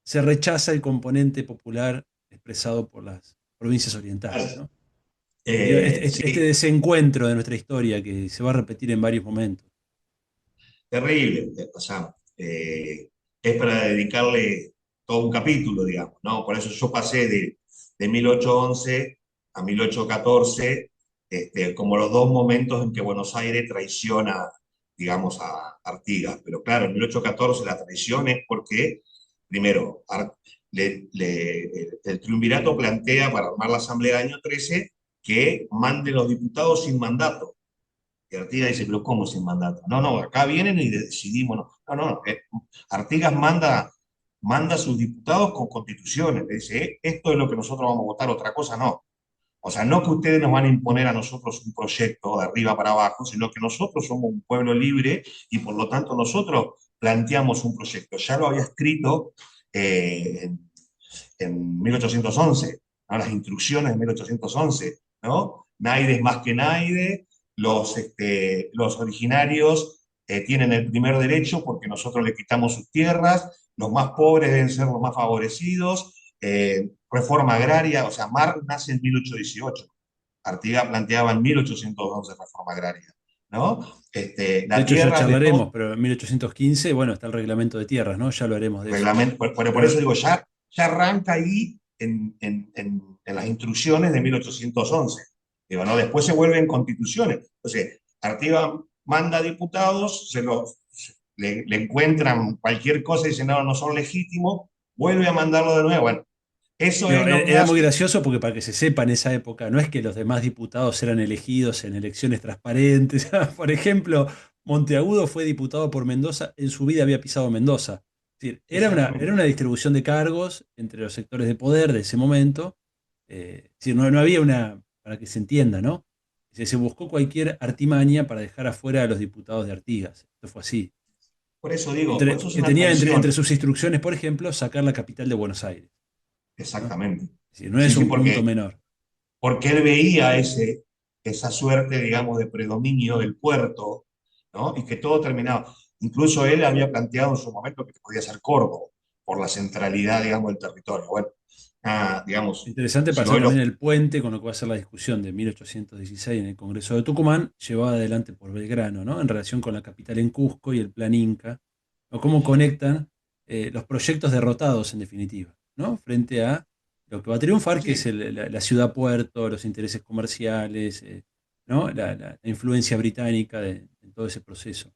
se rechaza el componente popular expresado por las provincias orientales, ¿no? Digo, este Sí, desencuentro de nuestra historia que se va a repetir en varios momentos. terrible. O sea, es para dedicarle todo un capítulo, digamos, ¿no? Por eso yo pasé de 1811 a 1814, como los dos momentos en que Buenos Aires traiciona, digamos, a Artigas. Pero claro, en 1814 la traición es porque, primero, el triunvirato plantea para armar la Asamblea del año 13 que mande los diputados sin mandato. Y Artigas dice, pero ¿cómo sin mandato? No, no, acá vienen y decidimos. No, no, no. Artigas manda a sus diputados con constituciones. Le dice, esto es lo que nosotros vamos a votar, otra cosa no. O sea, no que ustedes nos van a imponer a nosotros un proyecto de arriba para abajo, sino que nosotros somos un pueblo libre y por lo tanto nosotros planteamos un proyecto. Ya lo había escrito en 1811, ¿no? Las instrucciones de 1811, ¿no? Naide es más que Naide, los originarios tienen el primer derecho porque nosotros le quitamos sus tierras, los más pobres deben ser los más favorecidos, reforma agraria, o sea, Mar nace en 1818, Artigas planteaba en 1811 reforma agraria, ¿no? De La hecho, ya tierra es de charlaremos, todos, pero en 1815, bueno, está el reglamento de tierras, ¿no? Ya lo haremos de eso. reglamento, por Pero eso digo, ya arranca ahí en las instrucciones de 1811. Digo, ¿no? Después se vuelven constituciones. Entonces, Artigas manda diputados, le encuentran cualquier cosa y dicen, no, no son legítimos, vuelve a mandarlo de nuevo. Bueno, eso digo, es lo que era muy hace. gracioso porque para que se sepa en esa época, no es que los demás diputados eran elegidos en elecciones transparentes. Por ejemplo, Monteagudo fue diputado por Mendoza, en su vida había pisado Mendoza. Es decir, era Exactamente. una distribución de cargos entre los sectores de poder de ese momento. Es decir, no había una, para que se entienda, ¿no? Se buscó cualquier artimaña para dejar afuera a los diputados de Artigas. Esto fue así. Por eso digo, por eso es Que una tenía entre traición. sus instrucciones, por ejemplo, sacar la capital de Buenos Aires, ¿no? Exactamente. Es decir, no Sí, es sí, un punto porque menor. él veía esa suerte, digamos, de predominio del puerto, ¿no? Y que todo terminaba. Incluso él había planteado en su momento que podía ser Córdoba, por la centralidad, digamos, del territorio. Bueno, digamos, Interesante si pasar hoy también los... el puente con lo que va a ser la discusión de 1816 en el Congreso de Tucumán, llevada adelante por Belgrano, ¿no? En relación con la capital en Cusco y el Plan Inca, o cómo conectan los proyectos derrotados, en definitiva, ¿no? Frente a lo que va a triunfar, que es Sí, la ciudad puerto, los intereses comerciales, ¿no? La influencia británica en todo ese proceso.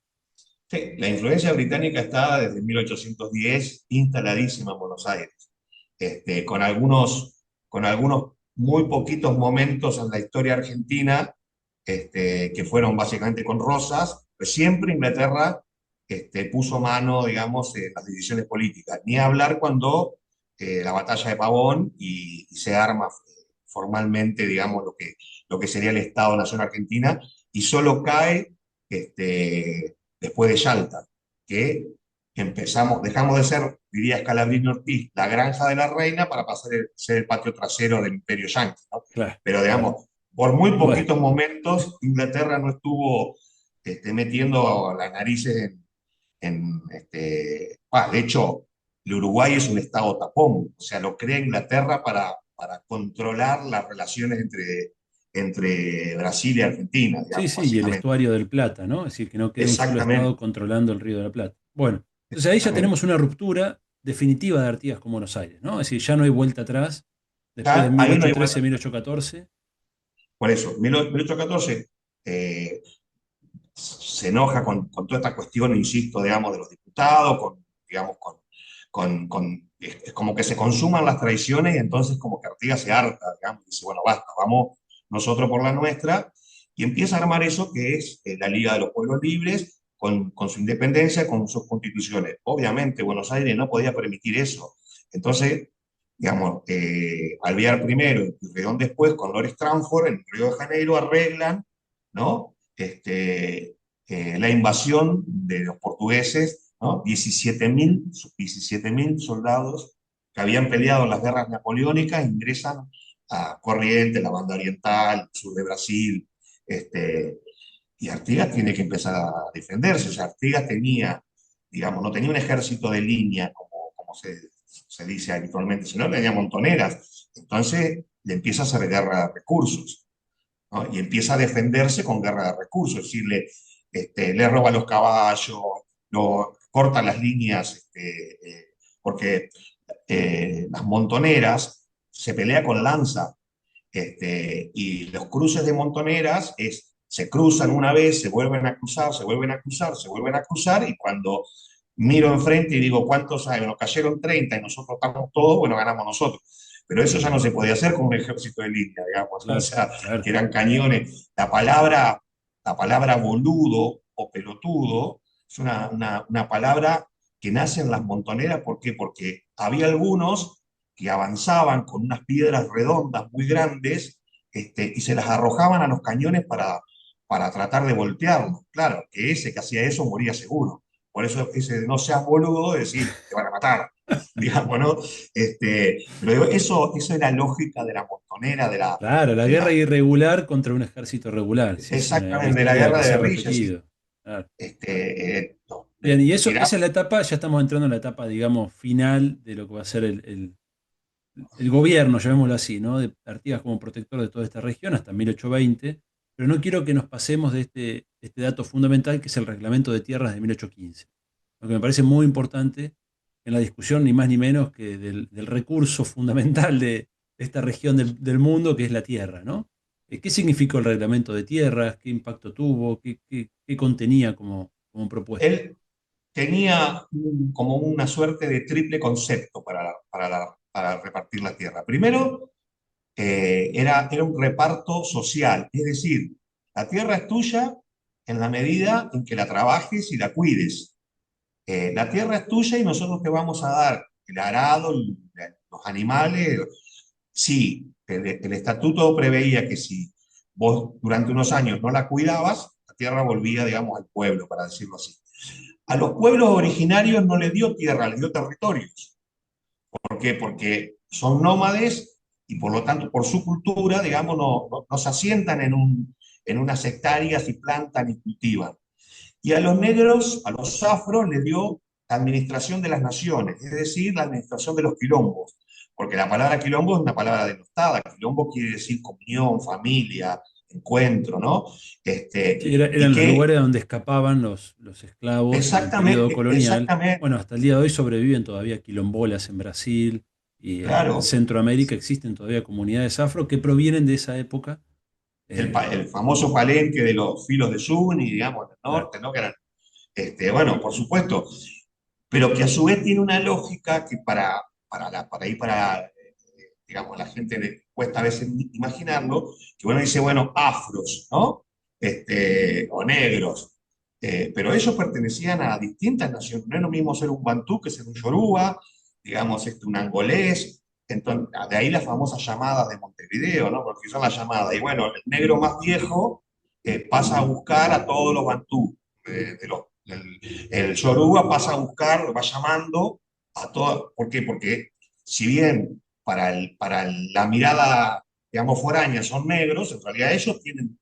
sí, la influencia británica está desde 1810 instaladísima en Buenos Aires, con algunos muy poquitos momentos en la historia argentina, que fueron básicamente con Rosas, pero siempre Inglaterra puso mano, digamos, en las decisiones políticas. Ni hablar cuando la batalla de Pavón y se arma formalmente, digamos, lo que sería el Estado-Nación Argentina, y solo cae después de Yalta, que dejamos de ser, diría Scalabrini Ortiz, la granja de la reina para pasar a ser el patio trasero del imperio yanqui, ¿no? Claro, Pero claro. digamos, por muy Bueno, poquitos momentos, Inglaterra no estuvo metiendo las narices de hecho, el Uruguay es un estado tapón, o sea, lo crea Inglaterra para controlar las relaciones entre Brasil y Argentina, sí, digamos, sí, y el básicamente. estuario del Plata, ¿no? Es decir, que no quede un solo estado Exactamente, controlando el Río de la Plata. Bueno, entonces ahí ya exactamente. tenemos una ruptura definitiva de Artigas con Buenos Aires, ¿no? Es decir, ya no hay vuelta atrás después de Ya ahí no hay vuelta. 1813, 1814. Por eso, 1814 se enoja con toda esta cuestión, insisto, digamos, de los diputados, digamos, es como que se consuman las tradiciones y entonces como que Artigas se harta, digamos, y dice, bueno, basta, vamos nosotros por la nuestra, y empieza a armar eso que es la Liga de los Pueblos Libres, con su independencia, con sus constituciones. Obviamente Buenos Aires no podía permitir eso. Entonces, digamos, Alvear primero y Pueyrredón después, con Lord Stranford en Río de Janeiro, arreglan, ¿no? La invasión de los portugueses, ¿no? 17.000 soldados que habían peleado en las guerras napoleónicas ingresan a Corrientes, la banda oriental, sur de Brasil, y Artigas tiene que empezar a defenderse. O sea, Artigas tenía, digamos, no tenía un ejército de línea como se dice habitualmente, sino tenía montoneras. Entonces le empieza a hacer guerra de recursos, ¿no? Y empieza a defenderse con guerra de recursos, es decir, le roba los caballos, corta las líneas, porque las montoneras se pelea con lanza, y los cruces de montoneras se cruzan una vez, se vuelven a cruzar, se vuelven a cruzar, se vuelven a cruzar, y cuando miro enfrente y digo, ¿cuántos hay? Bueno, cayeron 30 y nosotros estamos todos, bueno, ganamos nosotros. Pero eso ya no se podía hacer con un ejército de línea, digamos, ¿no? O Claro, sea, claro. que eran cañones. La palabra boludo o pelotudo es una palabra que nace en las montoneras. ¿Por qué? Porque había algunos que avanzaban con unas piedras redondas muy grandes, y se las arrojaban a los cañones para tratar de voltearlos. Claro, que ese que hacía eso moría seguro. Por eso ese de no seas boludo, decir, te van a matar, digamos, ¿no? Pero digo, eso es la lógica de la montonera, Claro, la de guerra la, irregular contra un ejército regular. Sí, es una exactamente, de la historia guerra que de se ha guerrillas. repetido. Claro. No, Bien, y eso, tiramos. esa es la etapa, ya estamos entrando en la etapa, digamos, final de lo que va a ser el gobierno, llamémoslo así, ¿no? De Artigas como protector de toda esta región hasta 1820, pero no quiero que nos pasemos de este dato fundamental que es el reglamento de tierras de 1815. Lo que me parece muy importante en la discusión, ni más ni menos que del recurso fundamental de esta región del mundo, que es la tierra, ¿no? ¿Qué significó el reglamento de tierras? ¿Qué impacto tuvo? ¿Qué contenía como propuesta? Él tenía como una suerte de triple concepto para repartir la tierra. Primero, era un reparto social, es decir, la tierra es tuya en la medida en que la trabajes y la cuides. La tierra es tuya y nosotros te vamos a dar el arado, los animales. Sí, el estatuto preveía que si vos durante unos años no la cuidabas, la tierra volvía, digamos, al pueblo, para decirlo así. A los pueblos originarios no les dio tierra, les dio territorios. ¿Por qué? Porque son nómades y por lo tanto, por su cultura, digamos, no se asientan en unas hectáreas y plantan y cultivan. Y a los negros, a los afros, les dio la administración de las naciones, es decir, la administración de los quilombos. Porque la palabra quilombo es una palabra denostada. Quilombo quiere decir comunión, familia, encuentro, ¿no? Sí, Y eran los que lugares donde escapaban los esclavos en el periodo exactamente, colonial. exactamente, Bueno, hasta el día de hoy sobreviven todavía quilombolas en Brasil y en claro, Centroamérica existen todavía comunidades afro que provienen de esa época. el famoso palenque de los filos de Zuni, digamos, en el Claro, norte, ¿no? Que eran, bueno, por supuesto, pero que a su vez tiene una lógica que para ir para, digamos, la gente le cuesta a veces imaginarlo, que uno dice, bueno, afros, ¿no? O negros, pero ellos pertenecían a distintas naciones, no es lo mismo ser un bantú que ser un yoruba, digamos, un angolés, entonces, de ahí las famosas llamadas de Montevideo, ¿no? Porque son las llamadas, y bueno, el negro más viejo pasa a buscar a todos los bantú, el Yoruba pasa a buscar, va llamando a todos. ¿Por qué? Porque si bien para la mirada, digamos, foránea son negros, en realidad ellos tienen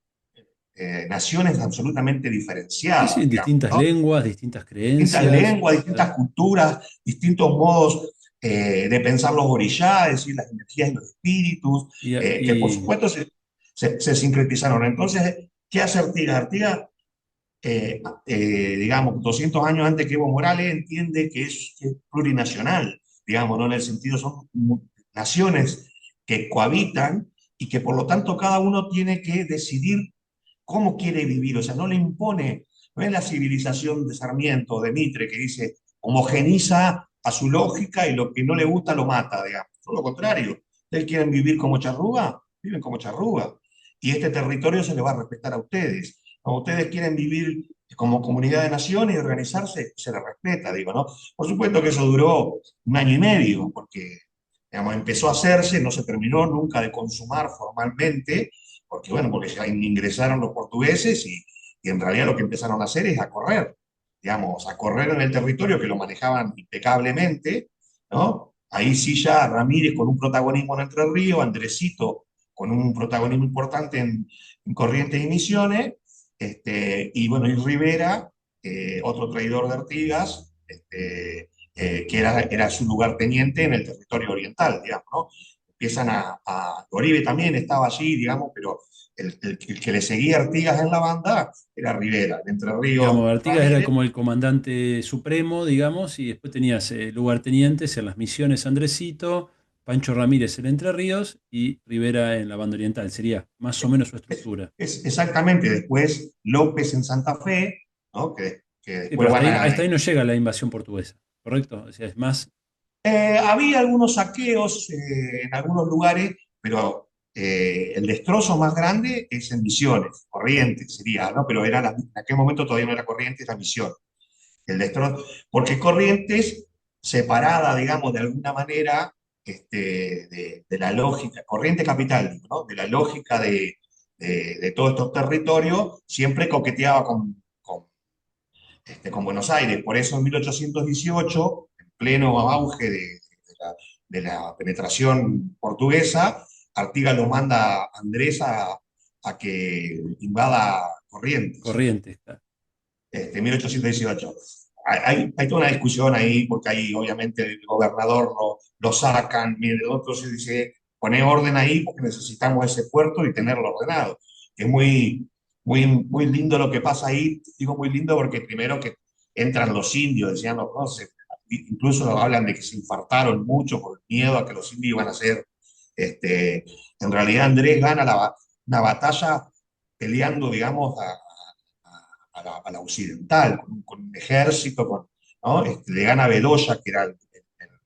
naciones absolutamente sí, sí, diferenciadas, digamos, distintas ¿no? lenguas, distintas Distintas creencias. lenguas, Claro. distintas culturas, distintos modos de pensar los orishas, es decir, las energías y los espíritus, Y, que por y- supuesto se sincretizaron. Entonces, ¿qué hace Artigas? Artigas, digamos, 200 años antes que Evo Morales, entiende que es plurinacional, digamos, ¿no? En el sentido son naciones que cohabitan y que por lo tanto cada uno tiene que decidir cómo quiere vivir, o sea, no le impone, no es la civilización de Sarmiento o de Mitre que dice homogeniza a su lógica y lo que no le gusta lo mata, digamos. Todo lo contrario. Ustedes quieren vivir como charrúa, viven como charrúa. Y este territorio se le va a respetar a ustedes. Como ustedes quieren vivir como comunidad de naciones y organizarse, se les respeta, digo, ¿no? Por supuesto que eso duró un año y medio, porque digamos, empezó a hacerse, no se terminó nunca de consumar formalmente, porque bueno, porque ya ingresaron los portugueses y en realidad lo que empezaron a hacer es a correr, digamos, a correr en el territorio que lo manejaban impecablemente, ¿no? Ahí sí ya Ramírez con un protagonismo en Entre Ríos, Andresito con un protagonismo importante en Corrientes y Misiones, y bueno, y Rivera, otro traidor de Artigas, que era su lugarteniente en el territorio oriental, digamos, ¿no? Empiezan Oribe también estaba allí, digamos, pero el que le seguía a Artigas en la banda era Rivera, de Entre Ríos Digamos, Artigas era Ramírez. como el comandante supremo, digamos, y después tenías lugartenientes en las misiones Andresito, Pancho Ramírez en Entre Ríos y Rivera en la banda oriental. Sería más o menos su estructura. Es exactamente, después López en Santa Fe, ¿no? Que Sí, después pero van hasta ahí no llega la invasión portuguesa, ¿correcto? O sea, es más, Había algunos saqueos en algunos lugares, pero el destrozo más grande es en Misiones, Corrientes sería, ¿no? Pero en aquel momento todavía no era Corrientes, era Misiones. El destrozo, porque Corrientes, separada, digamos, de alguna manera de la lógica, Corrientes Capital, digo, ¿no? De la lógica de todos estos territorios, siempre coqueteaba con Buenos Aires. Por eso en 1818, en pleno auge de la penetración portuguesa, Artigas lo manda a Andrés a que invada Corrientes, Corrientes. Claro. 1818. Hay toda una discusión ahí, porque ahí obviamente el gobernador lo sacan, y el otro se dice, pone orden ahí porque necesitamos ese puerto y tenerlo ordenado. Es muy lindo lo que pasa ahí, digo muy lindo porque primero que entran los indios, decían los no, incluso hablan de que se infartaron mucho por el miedo a que los indios iban a ser, en realidad Andrés gana una batalla peleando, digamos, a la occidental, con un ejército, ¿no? Le gana a Bedoya, que era el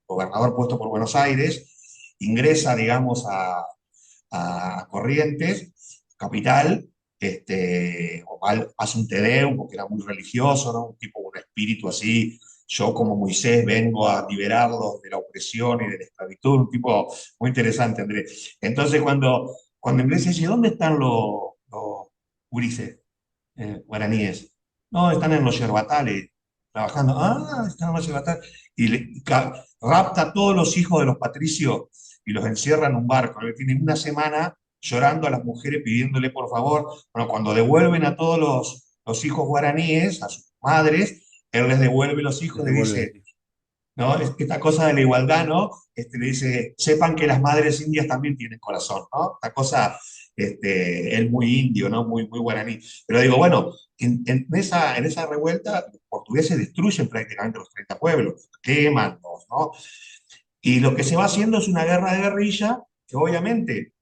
gobernador puesto por Buenos Aires, ingresa, digamos, a Corrientes, capital, hace un Tedeum, porque era muy religioso, ¿no? Un tipo con un espíritu así, yo como Moisés vengo a liberarlos de la opresión y de la esclavitud, un tipo muy interesante, Andrés. Entonces cuando ingresa dice, ¿dónde están los gurises guaraníes? No, están en los yerbatales, trabajando. Ah, están en los yerbatales. Y rapta a todos los hijos de los patricios y los encierra en un barco. Le tienen una semana llorando a las mujeres pidiéndole por favor. Bueno, cuando devuelven a todos los hijos guaraníes, a sus madres, él les devuelve los hijos Les y le devuelve. dice, ¿no? Esta cosa de la igualdad, ¿no? Le dice, sepan que las madres indias también tienen corazón, ¿no? Esta cosa, es muy indio, ¿no? Muy guaraní. Pero digo, bueno, en esa revuelta, los portugueses destruyen prácticamente los 30 pueblos, queman, ¿no? Y lo que se va haciendo es una guerra de guerrilla que obviamente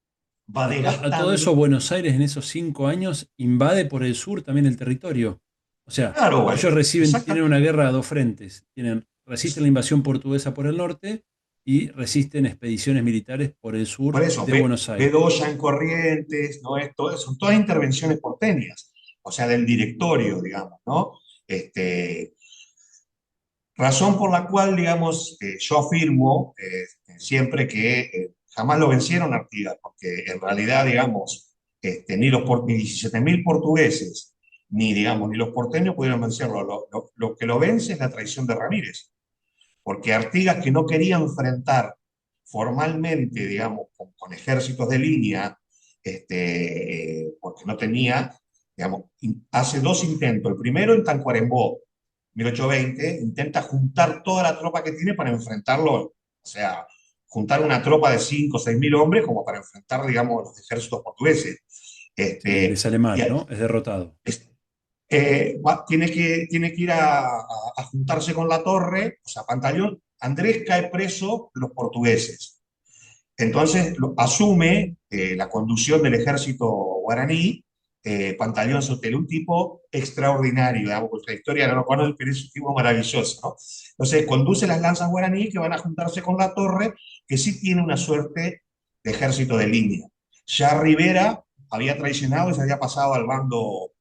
va A todo eso, desgastando. Buenos Aires en esos 5 años invade por el sur también el territorio. O sea, Claro, bueno, ellos tienen exactamente. una guerra a dos frentes. Resisten la invasión portuguesa por el norte y resisten expediciones militares por el Por sur eso, de Buenos Aires. Bedoya en Corrientes, ¿no? Son todas intervenciones porteñas, o sea, del directorio, digamos, ¿no? Este, razón por la cual, digamos, yo afirmo siempre que jamás lo vencieron Artigas, porque en realidad, digamos, ni 17.000 portugueses, digamos, ni los porteños pudieron vencerlo. Lo que lo vence es la traición de Ramírez, porque Artigas, que no quería enfrentar formalmente, digamos, con ejércitos de línea, porque no tenía, digamos, hace dos intentos. El primero en Tacuarembó, 1820, intenta juntar toda la tropa que tiene para enfrentarlo, o sea, juntar una tropa de 5 o 6 mil hombres como para enfrentar, digamos, los ejércitos portugueses. Sí, le Este, sale y, mal, ¿no? Es derrotado. tiene que ir a juntarse con la torre, o sea, Pantaleón. Andrés cae preso los portugueses. Entonces asume la conducción del ejército guaraní Pantaleón Sotelo, un tipo extraordinario, digamos, porque la historia no lo conoce, pero es un tipo maravilloso, ¿no? Entonces, conduce las lanzas guaraníes que van a juntarse con la torre, que sí tiene una suerte de ejército de línea. Ya Rivera había traicionado y se había pasado al bando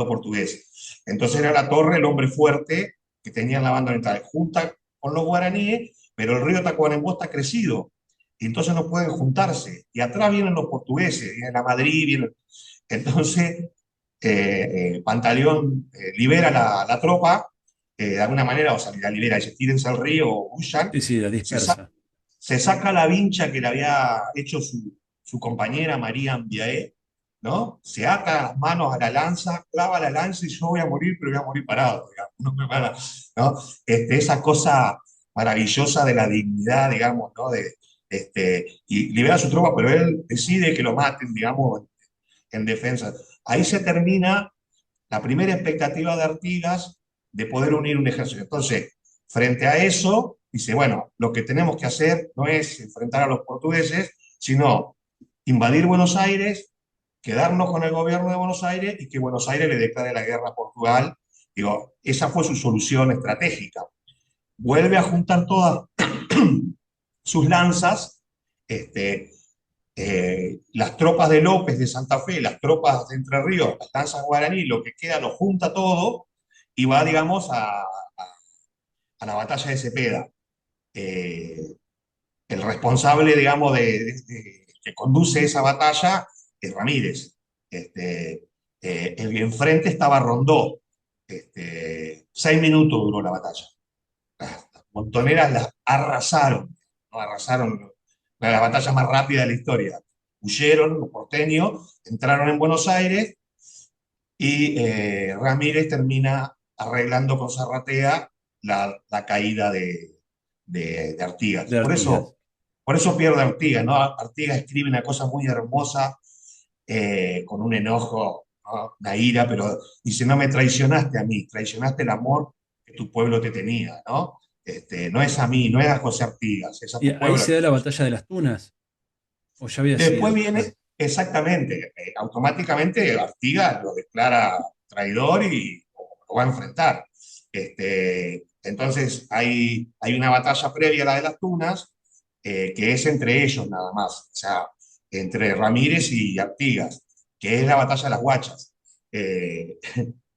portugués. Entonces era la torre el hombre fuerte que tenía en la banda oriental, junta con los guaraníes, pero el río Tacuarembó está crecido, y entonces no pueden juntarse. Y atrás vienen los portugueses, viene la Madrid, viene... Entonces, Pantaleón libera la tropa, de alguna manera, o sea, la libera, dice, tírense al río, huyan, Sí, sí, la se, sa- dispersa. se saca la vincha que le había hecho su compañera María Ambiaé, ¿no? Se ata las manos a la lanza, clava la lanza y yo voy a morir, pero voy a morir parado, digamos, no me van a- ¿no? Esa cosa maravillosa de la dignidad, digamos, ¿no? Y libera a su tropa, pero él decide que lo maten, digamos, en defensa. Ahí se termina la primera expectativa de Artigas de poder unir un ejército. Entonces, frente a eso, dice, bueno, lo que tenemos que hacer no es enfrentar a los portugueses, sino invadir Buenos Aires, quedarnos con el gobierno de Buenos Aires y que Buenos Aires le declare la guerra a Portugal. Digo, esa fue su solución estratégica. Vuelve a juntar todas sus lanzas, este, las tropas de López de Santa Fe, las tropas de Entre Ríos, las lanzas guaraní, lo que queda lo junta todo y va, digamos, a la batalla de Cepeda. Eh, el responsable, digamos, que conduce esa batalla es Ramírez. Este, el enfrente estaba Rondó. 6 minutos duró la batalla. Las montoneras las arrasaron, ¿no? Arrasaron, una de las batallas más rápidas de la historia. Huyeron los porteños, entraron en Buenos Aires y Ramírez termina arreglando con Zarratea la caída de Artigas. De Artigas. Por eso pierde Artigas, ¿no? Artigas escribe una cosa muy hermosa, con un enojo, ¿no? Una ira, pero dice, no me traicionaste a mí, traicionaste el amor que tu pueblo te tenía, ¿no? No es a mí, no es a José Artigas, es a Y tu ahí pueblo. se da la batalla de las Tunas, o ya había Después sido. viene, exactamente, automáticamente Artigas lo declara traidor y lo va a enfrentar. Entonces hay una batalla previa a la de las Tunas, que es entre ellos nada más, o sea, entre Ramírez y Artigas, que es la batalla de las Guachas, eh,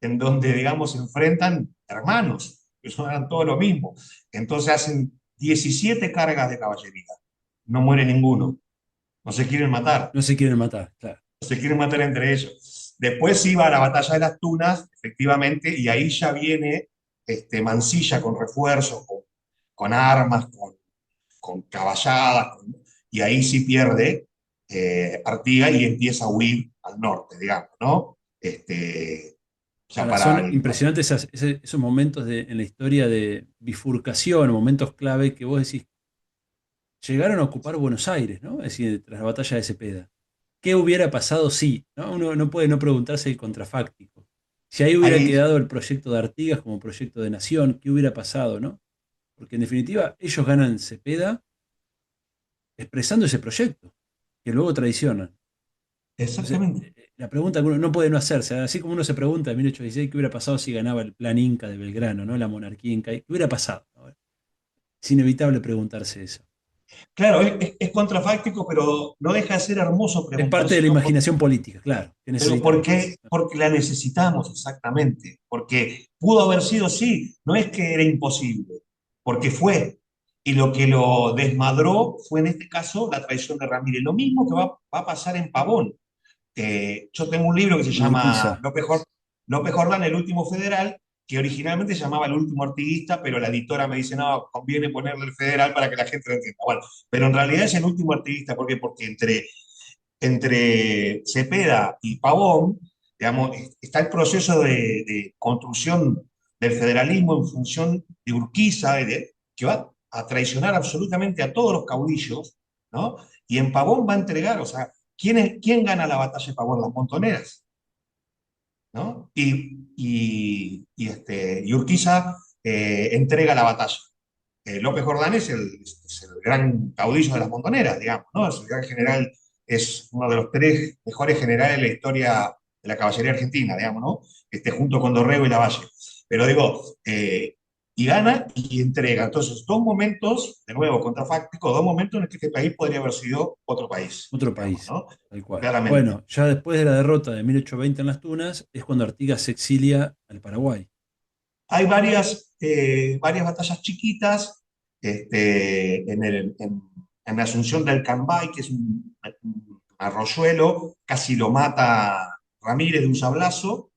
en donde, digamos, se enfrentan hermanos, que son eran todo lo mismo. Entonces hacen 17 cargas de caballería, no muere ninguno, no se quieren matar, No se quieren matar, claro. no se quieren matar entre ellos. Después iba a la batalla de las Tunas, efectivamente, y ahí ya viene Mansilla con refuerzos, con armas, con caballadas, y ahí sí pierde Artigas y empieza a huir al norte, digamos, ¿no? Ya Ahora, para son impresionantes esos momentos en la historia de bifurcación, momentos clave que vos decís, llegaron a ocupar Buenos Aires, ¿no? Es decir, tras la batalla de Cepeda. ¿Qué hubiera pasado si? ¿No? Uno no puede no preguntarse el contrafáctico. Si ahí hubiera ahí, quedado el proyecto de Artigas como proyecto de nación, ¿qué hubiera pasado, no? Porque en definitiva ellos ganan Cepeda expresando ese proyecto, que luego traicionan. Entonces, exactamente. la pregunta que uno no puede no hacerse, así como uno se pregunta en 1816 qué hubiera pasado si ganaba el plan Inca de Belgrano, ¿no? La monarquía inca, ¿qué hubiera pasado? ¿No? Es inevitable preguntarse eso. Claro, es contrafáctico, pero no deja de ser hermoso Es parte de la preguntárselo. imaginación política, claro, que Pero necesitamos. ¿por qué? Porque la necesitamos exactamente, porque pudo haber sido sí, no es que era imposible, porque fue. Y lo que lo desmadró fue en este caso la traición de Ramírez. Lo mismo que va a pasar en Pavón. Yo tengo un libro que se Con llama Urquiza. López Jordán, el último federal, que originalmente se llamaba El último artiguista, pero la editora me dice, no, conviene ponerle el federal para que la gente lo entienda. Bueno, pero en realidad es el último artiguista, ¿por qué? Porque entre Cepeda y Pavón, digamos, está el proceso de construcción del federalismo en función de Urquiza, que va a traicionar absolutamente a todos los caudillos, ¿no? Y en Pavón va a entregar, o sea, ¿quién gana la batalla de Pavón? Las montoneras, ¿no? Y Urquiza entrega la batalla. López Jordán es el gran caudillo de las montoneras, digamos, ¿no? Es el gran general, es uno de los tres mejores generales de la historia de la caballería argentina, digamos, ¿no? Junto con Dorrego y Lavalle. Pero digo, y gana y entrega. Entonces, dos momentos, de nuevo, contrafáctico, dos momentos en el que este país podría haber sido otro país, Otro digamos, país, ¿no? tal cual. Claramente. Bueno, ya después de la derrota de 1820 en las Tunas, es cuando Artigas se exilia al Paraguay. Hay varias batallas chiquitas en Asunción del Cambay, que es un arroyuelo, casi lo mata Ramírez de un sablazo,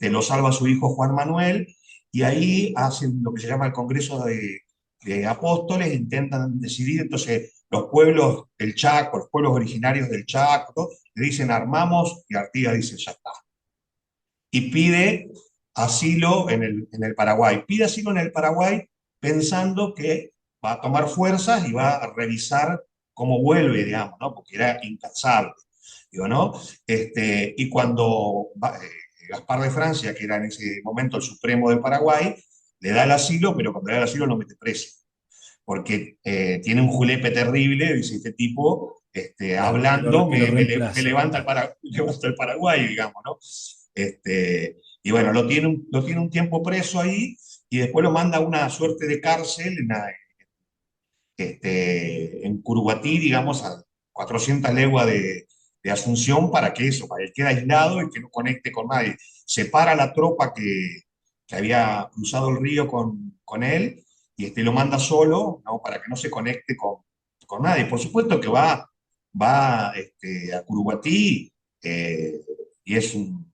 lo salva su hijo Juan Manuel, y ahí hacen lo que se llama el Congreso de Apóstoles, intentan decidir, entonces los pueblos del Chaco, los pueblos originarios del Chaco, le dicen armamos, y Artigas dice ya está y pide asilo en el Paraguay. Pide asilo en el Paraguay pensando que va a tomar fuerzas y va a revisar cómo vuelve, digamos, ¿no? Porque era incansable, digo, ¿no? Y cuando Gaspar de Francia, que era en ese momento el Supremo del Paraguay, le da el asilo, pero cuando le da el asilo lo mete preso, porque tiene un julepe terrible, dice este tipo, Claro, hablando, que lo me reemplaza. levanta levanta el Paraguay, digamos, ¿no? Y bueno, lo tiene un tiempo preso ahí y después lo manda a una suerte de cárcel en Curuguatí, digamos, a 400 leguas de Asunción para que eso, para que quede aislado y que no conecte con nadie. Separa la tropa que había cruzado el río con él y lo manda solo, ¿no? Para que no se conecte con nadie. Por supuesto que va a Curuguatí y es un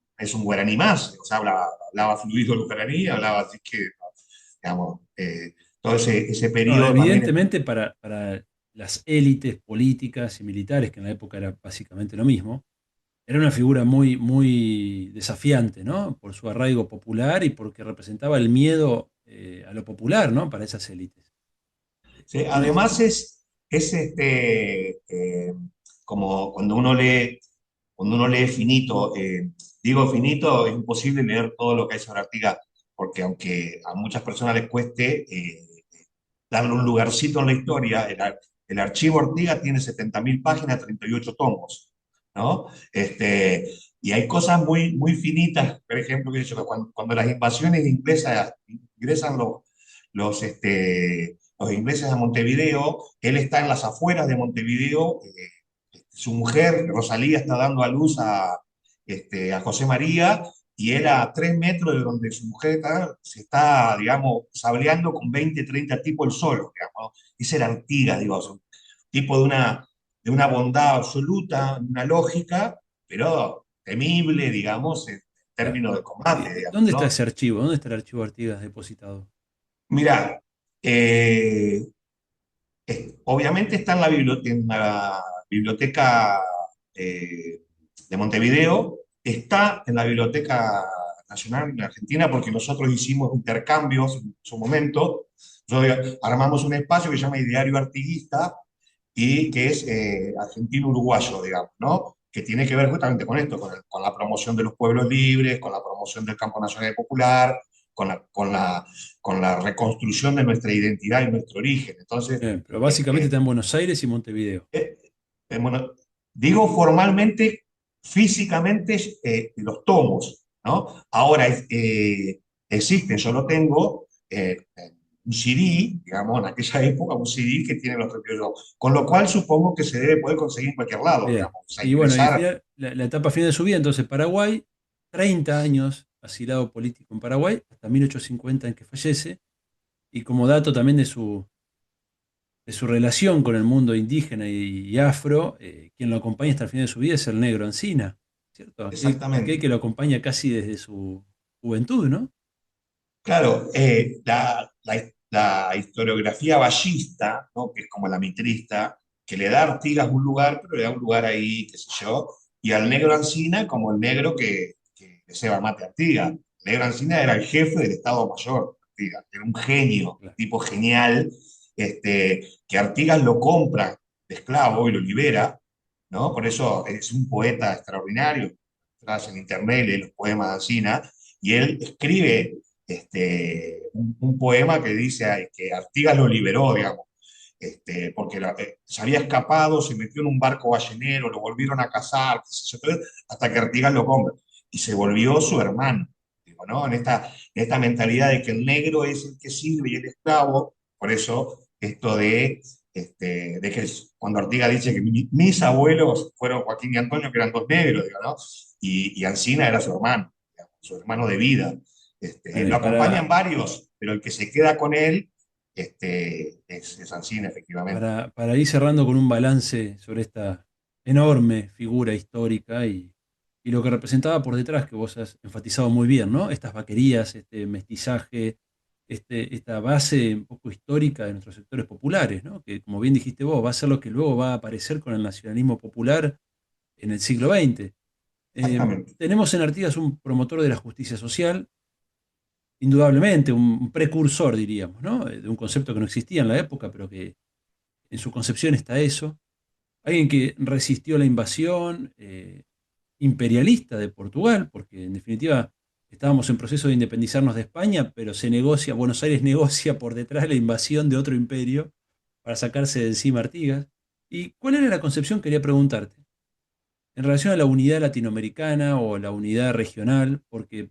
guaraní más, o sea, hablaba fluido el guaraní, hablaba así que, digamos, todo ese No, periodo también. evidentemente para las élites políticas y militares, que en la época era básicamente lo mismo, era una figura muy, muy desafiante, ¿no? Por su arraigo popular y porque representaba el miedo a lo popular, ¿no? Para esas élites. Sí, Entonces, además como cuando uno lee Finito, digo Finito, es imposible leer todo lo que hay sobre Artigas, porque aunque a muchas personas les cueste darle un lugarcito en la historia, el archivo Artigas tiene 70.000 páginas, 38 tomos, ¿no? Y hay cosas muy, muy finitas, por ejemplo, cuando las invasiones inglesas ingresan los ingleses a Montevideo, él está en las afueras de Montevideo, su mujer, Rosalía, está dando a luz a José María, y él a 3 metros de donde su mujer está, se está, digamos, sableando con 20 30 tipos el solo, digamos, ¿no? Ese era Artigas, digo, es un tipo de una bondad absoluta, una lógica, pero temible, digamos, en claro. términos de combate, digamos, ¿Dónde está ¿no? ese archivo? ¿Dónde está el archivo Artigas depositado? Mirá, eh, obviamente está en la biblioteca de Montevideo, está en la Biblioteca Nacional de Argentina porque nosotros hicimos intercambios en su momento. Armamos un espacio que se llama Ideario Artiguista y que es argentino-uruguayo, digamos, ¿no? Que tiene que ver justamente con esto, con la promoción de los pueblos libres, con la promoción del campo nacional y popular, con la reconstrucción de nuestra identidad y nuestro origen. Entonces, Bien, pero básicamente está en Buenos Aires y Montevideo. eh, bueno, digo formalmente, físicamente, los tomos, ¿no? Ahora existen, yo lo tengo, un CD, digamos, en aquella época, un CD que tiene los 32, con lo cual supongo que se debe poder conseguir en cualquier lado, Bien. digamos, o sea, Y bueno, y ingresar. la etapa final de su vida, entonces Paraguay, 30 años asilado político en Paraguay, hasta 1850 en que fallece, y como dato también de su relación con el mundo indígena y afro, quien lo acompaña hasta el final de su vida es el negro Encina, ¿cierto? Aquel Exactamente. que lo acompaña casi desde su juventud, ¿no? Claro, la historiografía ballista, ¿no? Que es como la mitrista, que le da a Artigas un lugar, pero le da un lugar ahí, qué sé yo, y al negro Ancina como el negro que le ceba mate a Artigas. El negro Ancina era el jefe del Estado Mayor, Artigas, era un genio, un Claro. tipo genial, que Artigas lo compra de esclavo y lo libera, ¿no? Por eso es un poeta extraordinario. Entras en internet, lee los poemas de Ancina, y él escribe un poema que dice que Artigas lo liberó, digamos, porque se había escapado, se metió en un barco ballenero, lo volvieron a cazar, qué sé yo, hasta que Artigas lo compra. y se volvió su hermano, digo, ¿no? En esta mentalidad de que el negro es el que sirve y el esclavo, por eso esto de que cuando Artigas dice que mis abuelos fueron Joaquín y Antonio, que eran dos negros, digo, ¿no? Y Alsina era su hermano, digamos, su hermano de vida. Bueno, y Lo acompañan varios, pero el que se queda con él es Alsina, efectivamente. para ir cerrando con un balance sobre esta enorme figura histórica y lo que representaba por detrás, que vos has enfatizado muy bien, ¿no? Estas vaquerías, este mestizaje, esta base un poco histórica de nuestros sectores populares, ¿no? Que como bien dijiste vos, va a ser lo que luego va a aparecer con el nacionalismo popular en el siglo XX. Exactamente. Tenemos en Artigas un promotor de la justicia social, indudablemente, un precursor, diríamos, ¿no? De un concepto que no existía en la época, pero que en su concepción está eso. Alguien que resistió la invasión imperialista de Portugal, porque en definitiva estábamos en proceso de independizarnos de España, pero Buenos Aires negocia por detrás la invasión de otro imperio para sacarse de encima Artigas. ¿Y cuál era la concepción? Quería preguntarte. En relación a la unidad latinoamericana o la unidad regional, porque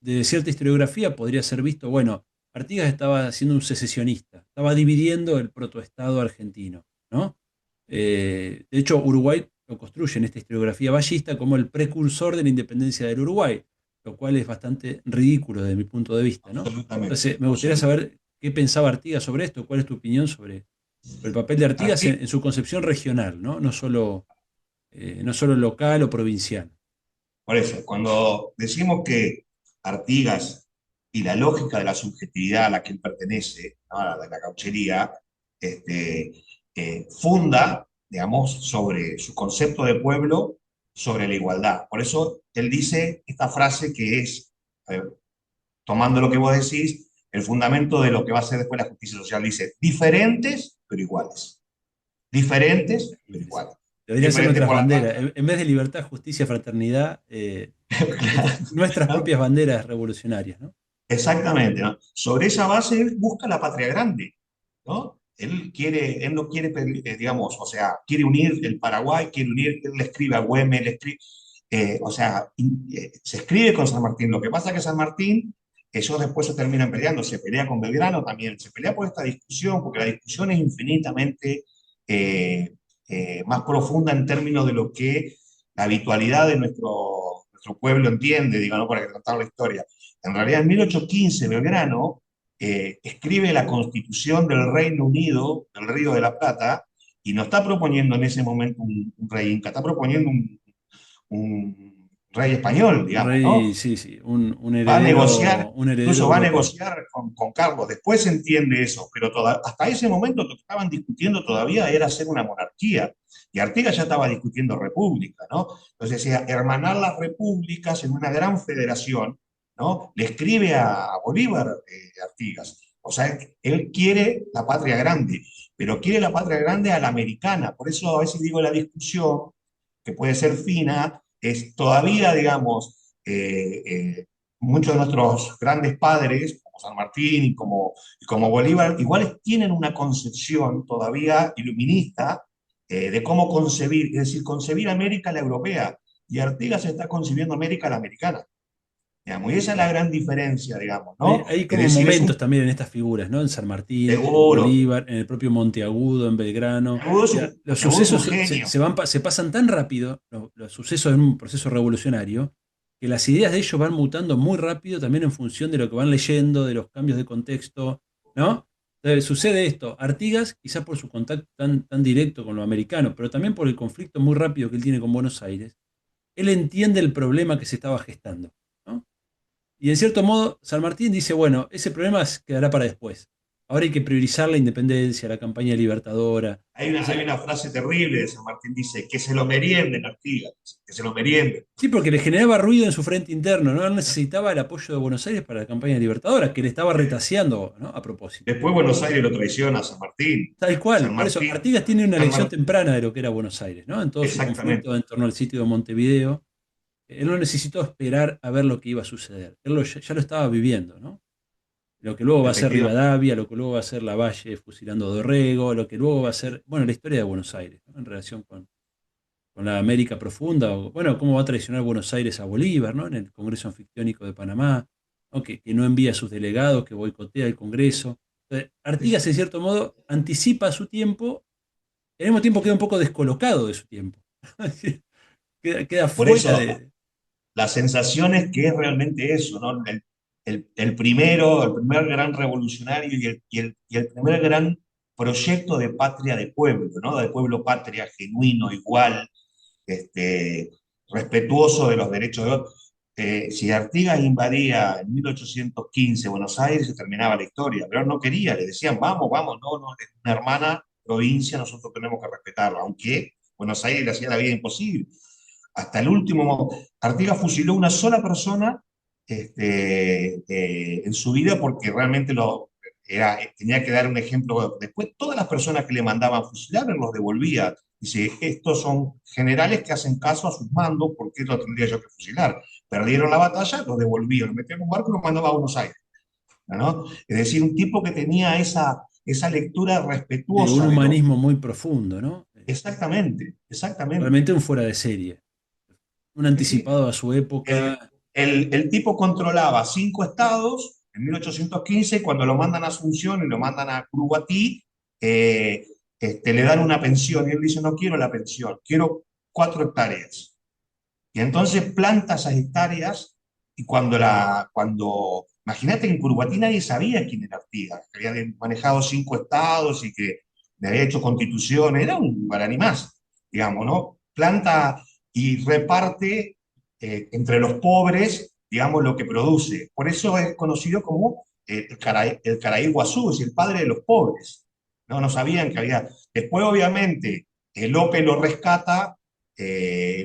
de cierta historiografía podría ser visto, bueno, Artigas estaba siendo un secesionista, estaba dividiendo el protoestado argentino, ¿no? De hecho, Uruguay lo construye en esta historiografía ballista como el precursor de la independencia del Uruguay, lo cual es bastante ridículo desde mi punto de vista, ¿no? Absolutamente, Entonces, me gustaría absolutamente. saber qué pensaba Artigas sobre esto, cuál es tu opinión sobre el papel de Artigas en su concepción regional, ¿no? No solo local o provincial. Por eso, cuando decimos que Artigas y la lógica de la subjetividad a la que él pertenece, ¿no? A la de la gauchería, este, funda, digamos, sobre su concepto de pueblo, sobre la igualdad. Por eso él dice esta frase que es, eh, tomando lo que vos decís, el fundamento de lo que va a ser después la justicia social. Dice, diferentes pero iguales. Diferentes pero Sí. iguales. Deberían ser Diferentes nuestras por la banderas. raza. En vez de libertad, justicia, fraternidad, Claro, nuestras ¿no? propias banderas revolucionarias, ¿no? Exactamente, ¿no? Sobre esa base él busca la patria grande, ¿no? Él no quiere, digamos, o sea, quiere unir el Paraguay, quiere unir, él le escribe a Güemes, le escribe, o sea, se escribe con San Martín. Lo que pasa es que San Martín, ellos después se terminan peleando, se pelea con Belgrano también, se pelea por esta discusión, porque la discusión es infinitamente eh, más profunda en términos de lo que la habitualidad de nuestro pueblo entiende, digamos, para que contar la historia. En realidad, en 1815, Belgrano escribe la constitución del Reino Unido, del Río de la Plata, y no está proponiendo en ese momento un rey inca, está proponiendo un rey español, Un digamos, ¿no? rey, sí, sí, un Va a negociar, heredero, un heredero incluso va a europeo. negociar con Carlos, después se entiende eso, pero hasta ese momento lo que estaban discutiendo todavía era hacer una monarquía, y Artigas ya estaba discutiendo república, ¿no? Entonces decía, hermanar las repúblicas en una gran federación, ¿no? Le escribe a Bolívar Artigas, o sea, él quiere la patria grande, pero quiere la patria grande a la americana, por eso a veces digo la discusión, que puede ser fina, es todavía, digamos, muchos de nuestros grandes padres, como San Martín y como Bolívar, iguales tienen una concepción todavía iluminista de cómo concebir, es decir, concebir América la europea, y Artigas está concibiendo América la americana, digamos, y esa es la gran diferencia, digamos, Hay, ¿no? hay Es como decir, es momentos un también en estas figuras, ¿no? En San Martín, en seguro, Bolívar, en el propio Monteagudo, en Belgrano. O sea, los Neruda es un sucesos genio, se pasan tan rápido, los sucesos en un proceso revolucionario, que las ideas de ellos van mutando muy rápido también en función de lo que van leyendo, de los cambios de contexto, ¿no? Entonces, sucede esto. Artigas, quizás por su contacto tan directo con lo americano, pero también por el conflicto muy rápido que él tiene con Buenos Aires, él entiende el problema que se estaba gestando, ¿no? Y en cierto modo, San Martín dice, bueno, ese problema quedará para después. Ahora hay que priorizar la independencia, la campaña libertadora. hay una frase terrible de San Martín, dice, que se lo merienden Artigas, que se lo merienden. Sí, porque le generaba ruido en su frente interno, ¿no? Él necesitaba el apoyo de Buenos Aires para la campaña libertadora, que le estaba retaseando, ¿no? A propósito. Después Buenos Aires lo traiciona a San Martín. Tal cual, San por eso Martín, Artigas tiene una San lección Mar- temprana de lo que era Buenos Aires, ¿no? En todo su conflicto exactamente, en torno al sitio de Montevideo. Él no necesitó esperar a ver lo que iba a suceder. Ya lo estaba viviendo, ¿no? Lo que luego va a ser efectivamente. Rivadavia, lo que luego va a ser Lavalle fusilando a Dorrego, lo que luego va a ser, bueno, la historia de Buenos Aires, ¿no? En relación con con la América profunda, o bueno, cómo va a traicionar Buenos Aires a Bolívar, ¿no? En el Congreso Anfictiónico de Panamá, ¿no? Que no envía a sus delegados, que boicotea el Congreso. Entonces, Artigas, en cierto modo, anticipa su tiempo, y al mismo tiempo queda un poco descolocado de su tiempo. Queda Por fuera eso, de. la sensación es que es realmente eso, ¿no? El primer gran revolucionario y el primer gran proyecto de patria de pueblo, ¿no? De pueblo patria genuino, igual, este, respetuoso de los derechos de otros. Si Artigas invadía en 1815 Buenos Aires, se terminaba la historia, pero no quería, le decían, vamos, vamos, no, no, es una hermana provincia, nosotros tenemos que respetarla, aunque Buenos Aires le hacía la vida imposible. Hasta el último, Artigas fusiló una sola persona en su vida porque realmente tenía que dar un ejemplo. Después, todas las personas que le mandaban fusilar, él los devolvía. Dice, estos son generales que hacen caso a sus mandos, ¿por qué lo tendría yo que fusilar? Perdieron la batalla, los devolvía, los metía en un barco y los mandaba a Buenos Aires, ¿no? Es decir, un tipo que tenía esa lectura De un respetuosa de los... humanismo muy profundo, ¿no? Exactamente, exactamente. Realmente un fuera de serie, un Sí, sí. anticipado a su El, época. el tipo controlaba 5 estados en 1815 y cuando lo mandan a Asunción y lo mandan a Curuguatí, eh, le dan una pensión y él dice, no quiero la pensión, quiero 4 hectáreas. Y entonces planta esas hectáreas y imagínate que en Curuguatí nadie sabía quién era Artigas, que había manejado 5 estados y que le había hecho constituciones, era un guaraní más, digamos, ¿no? Planta y reparte entre los pobres, digamos, lo que produce. Por eso es conocido como el Caraí Guazú, es decir, el padre de los pobres. No, no sabían que había. Después, obviamente, Lope lo rescata,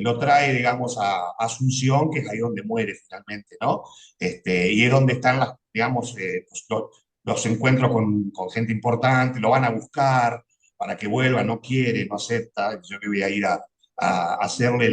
lo trae, digamos, a Asunción, que es ahí donde muere finalmente, ¿no? Y es donde están digamos, pues, los encuentros con gente importante, lo van a buscar para que vuelva, no quiere, no acepta, yo que voy a ir a hacerle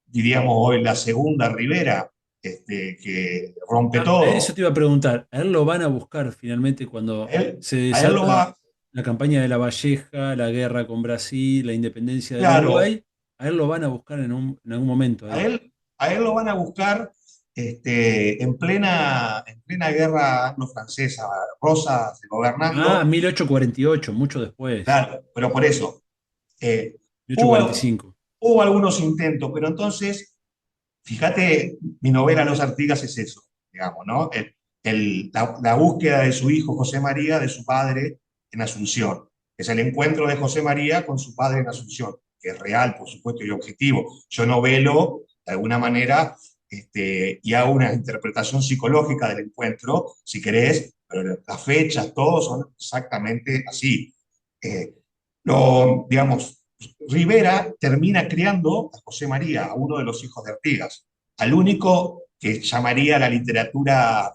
diríamos hoy, la segunda Rivera, que rompe Ah, eso todo. te iba a preguntar. A él lo van a buscar finalmente cuando se A él lo desata va, la campaña de La Valleja, la guerra con Brasil, la independencia del claro, Uruguay. A él lo van a buscar en algún momento A ahí. él, a él lo van a buscar en plena guerra anglo-francesa, Rosas Ah, gobernando, 1848, mucho después. claro, pero por eso eh, hubo, 1845. hubo algunos intentos, pero entonces, fíjate, mi novela Los Artigas es eso, digamos, ¿no? La búsqueda de su hijo José María, de su padre en Asunción. Es el encuentro de José María con su padre en Asunción, que es real, por supuesto, y objetivo. Yo novelo, de alguna manera, y hago una interpretación psicológica del encuentro, si querés, pero las fechas, todos son exactamente así. Eh, digamos, Rivera termina criando a José María, a uno de los hijos de Artigas, al único que llamaría la literatura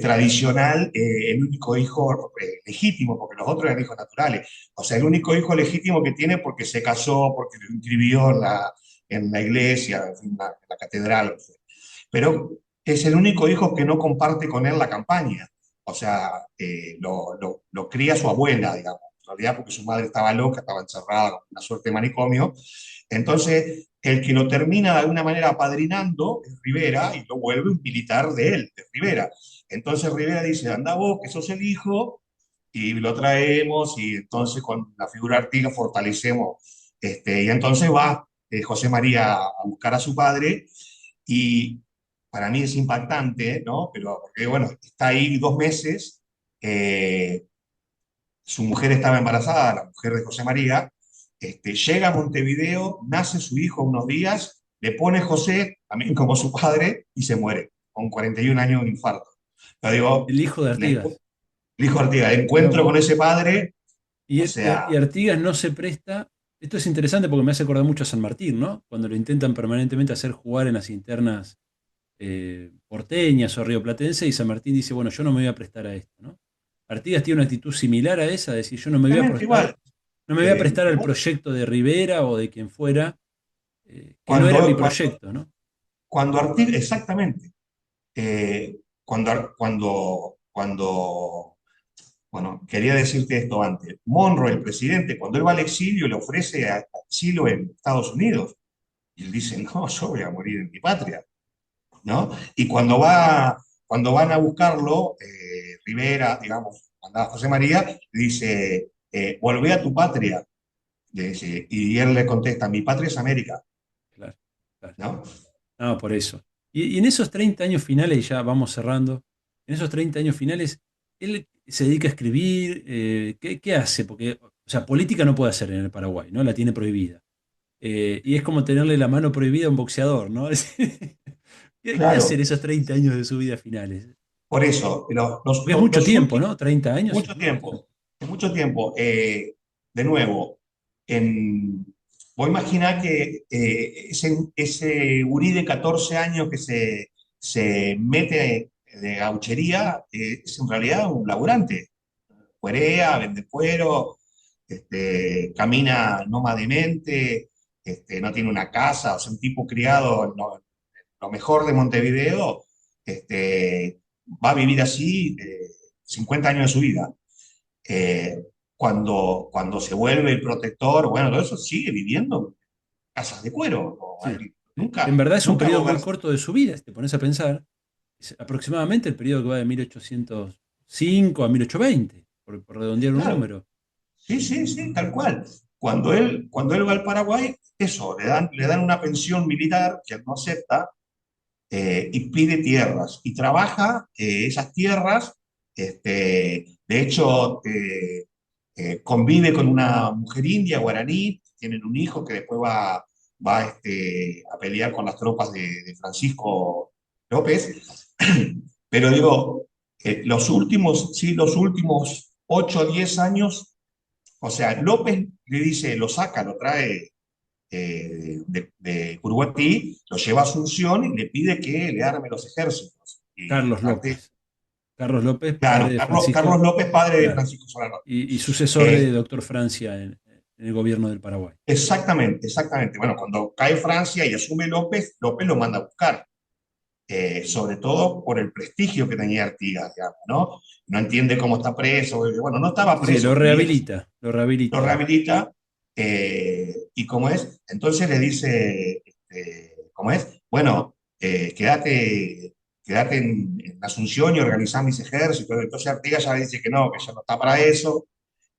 tradicional, el único hijo legítimo, porque los otros eran hijos naturales. O sea, el único hijo legítimo que tiene porque se casó, porque lo inscribió en la iglesia, en la catedral. Pero es el único hijo que no comparte con él la campaña. O sea, lo cría su abuela, digamos, en realidad porque su madre estaba loca, estaba encerrada con una suerte de manicomio. Entonces, el que lo termina de alguna manera apadrinando es Rivera y lo vuelve un militar de él, de Rivera. Entonces Rivera dice, anda vos, que sos el hijo, y lo traemos, y entonces con la figura Artigas fortalecemos. Y entonces va José María a buscar a su padre, y para mí es impactante, ¿no? Pero porque, bueno, está ahí 2 meses, eh, su mujer estaba embarazada, la mujer de José María, llega a Montevideo, nace su hijo unos días, le pone José, también como su padre, y se muere, con 41 años de un infarto. Yo digo, El hijo de el Artigas. hijo Artigas, el Mirá encuentro con vos. ese padre, o Y sea, Artigas no se presta. Esto es interesante porque me hace acordar mucho a San Martín, ¿no? Cuando lo intentan permanentemente hacer jugar en las internas porteñas o rioplatense, y San Martín dice, bueno, yo no me voy a prestar a esto, ¿no? Artigas tiene una actitud similar a esa, de decir, yo no me voy a exactamente prestar, igual. no me voy a Eh, prestar al proyecto de Rivera o de quien fuera, que no era mi cuando, cuando, proyecto, ¿no? cuando Artigas, exactamente, cuando Bueno, quería decirte esto antes. Monroe, el presidente, cuando él va al exilio, le ofrece asilo en Estados Unidos. Y él dice, no, yo voy a morir en mi patria, ¿no? Y cuando van a buscarlo, Rivera, digamos, mandaba a José María, le dice, volvé a tu patria. Le dice, y él le contesta, mi patria es América, Claro, claro. ¿no? No, por eso. Y en esos 30 años finales, y ya vamos cerrando, en esos 30 años finales, él se dedica a escribir, ¿qué hace? Porque, o sea, política no puede hacer en el Paraguay, ¿no? La tiene prohibida. Y es como tenerle la mano prohibida a un boxeador, ¿no? ¿Qué hace en Claro, esos 30 años de su vida finales? por eso, Porque es mucho los tiempo, últimos, ¿no? 30 años es mucho mucho tiempo. tiempo, mucho tiempo. De nuevo, en, vos imaginás que ese gurí de 14 años que se mete de gauchería es en realidad un laburante. Cuerea, vende cuero, camina nómademente, no tiene una casa, o sea, un tipo criado en lo mejor de Montevideo, va a vivir así 50 años de su vida. Eh, cuando se vuelve el protector, bueno, todo eso sigue viviendo en casas de cuero. Sí. En Nunca, verdad es un nunca periodo muy gober- corto de su vida, si te pones a pensar. Es aproximadamente el periodo que va de 1805 a 1820, por redondear un Claro, número. sí, sí, sí, tal cual. Cuando él va al Paraguay, eso, le dan una pensión militar que él no acepta, y pide tierras y trabaja esas tierras. De hecho, convive con una mujer india, guaraní, tienen un hijo que después a pelear con las tropas de Francisco López. Pero digo, los últimos 8 o 10 años, o sea, López le dice, lo saca, lo trae de Curuguatí, lo lleva a Asunción y le pide que le arme los ejércitos. Y Carlos López. Carlos López, padre claro, de Carlos Francisco, López, padre de claro, Francisco Solano. y sucesor de Eh, Doctor Francia en el gobierno del Paraguay. exactamente, exactamente. Bueno, cuando cae Francia y asume López, López lo manda a buscar, sobre todo por el prestigio que tenía Artigas, digamos, ¿no? No entiende cómo está preso, bueno, no estaba Sí, sí, preso, vivía, lo lo rehabilita. rehabilita, y cómo es, entonces le dice, ¿cómo es? Bueno, quédate en Asunción y organizá mis ejércitos. Entonces Artigas ya le dice que ya no está para eso.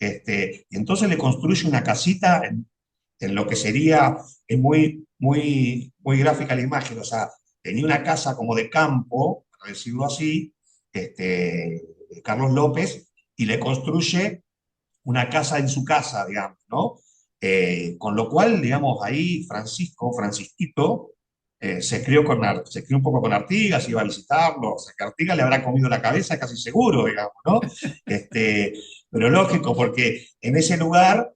Y entonces le construye una casita en lo que sería, es muy, muy, muy gráfica la imagen, o sea, tenía una casa como de campo, para decirlo así, Carlos López, y le construye una casa en su casa, digamos, ¿no? Con lo cual, digamos, ahí Francisquito, se crió un poco con Artigas, iba a visitarlo, o sea, que Artigas le habrá comido la cabeza casi seguro, digamos, ¿no? Este, pero lógico, porque en ese lugar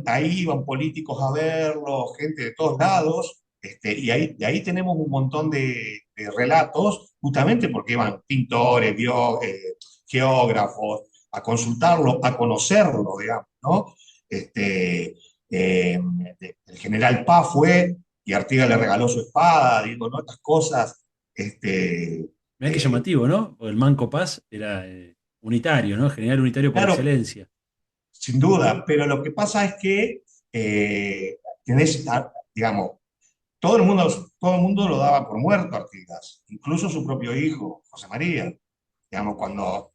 ahí iban políticos a verlo, gente de todos lados, de ahí tenemos un montón de relatos, justamente porque iban pintores, geógrafos, a consultarlo, a conocerlo, digamos, ¿no? Este, eh, el general Paz fue y Artigas le regaló su espada, digo, ¿no? Estas cosas, Mirá qué llamativo, ¿no? Porque el Manco Paz era unitario, ¿no? General unitario por claro, excelencia. sin duda, pero lo que pasa es que tenés, digamos, todo el mundo lo daba por muerto a Artigas, incluso su propio hijo, José María. Digamos,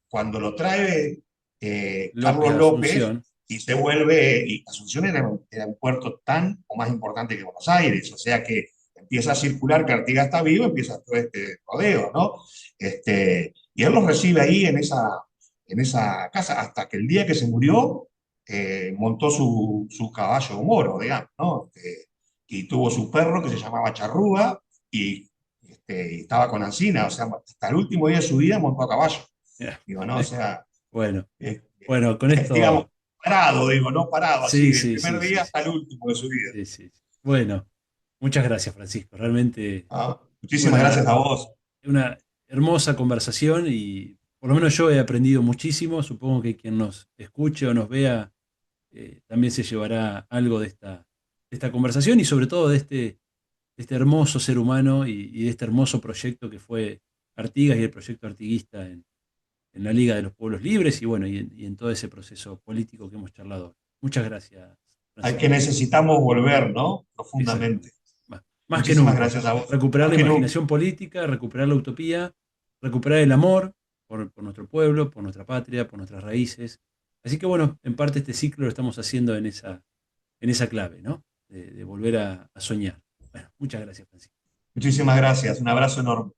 cuando lo trae López Carlos de López Asunción. y y Asunción era un puerto tan o más importante que Buenos Aires, o sea que empieza a circular que Artigas está vivo, empieza todo este rodeo, ¿no? Y él los recibe ahí en esa casa, hasta que el día que se murió, montó su caballo moro, digamos, ¿no? Y tuvo su perro que se llamaba Charrúa, y y estaba con Ancina, o sea, hasta el último día de su vida montó a caballo. Digo, ¿no? O sea, Bueno, eh, bueno, con digamos, esto, parado, digo, no parado, así, sí, del sí, primer sí, sí, día sí, hasta el último de su vida. sí, sí. Bueno, muchas gracias, Francisco. Realmente Ah, fue muchísimas gracias a vos. una hermosa conversación y por lo menos yo he aprendido muchísimo. Supongo que quien nos escuche o nos vea también se llevará algo de esta conversación y sobre todo de este hermoso ser humano y de este hermoso proyecto que fue Artigas y el proyecto artiguista en la Liga de los Pueblos Libres y bueno, y en todo ese proceso político que hemos charlado. Muchas gracias, Al que Francisco. necesitamos volver, ¿no? Profundamente. Exactamente. Más que Muchísimas nunca. gracias a vos. Recuperar Más la que nunca. imaginación política, recuperar la utopía, recuperar el amor por nuestro pueblo, por nuestra patria, por nuestras raíces. Así que bueno, en parte este ciclo lo estamos haciendo en esa clave, ¿no? De volver a soñar. Bueno, muchas gracias, Francisco. Muchísimas gracias. Un abrazo enorme.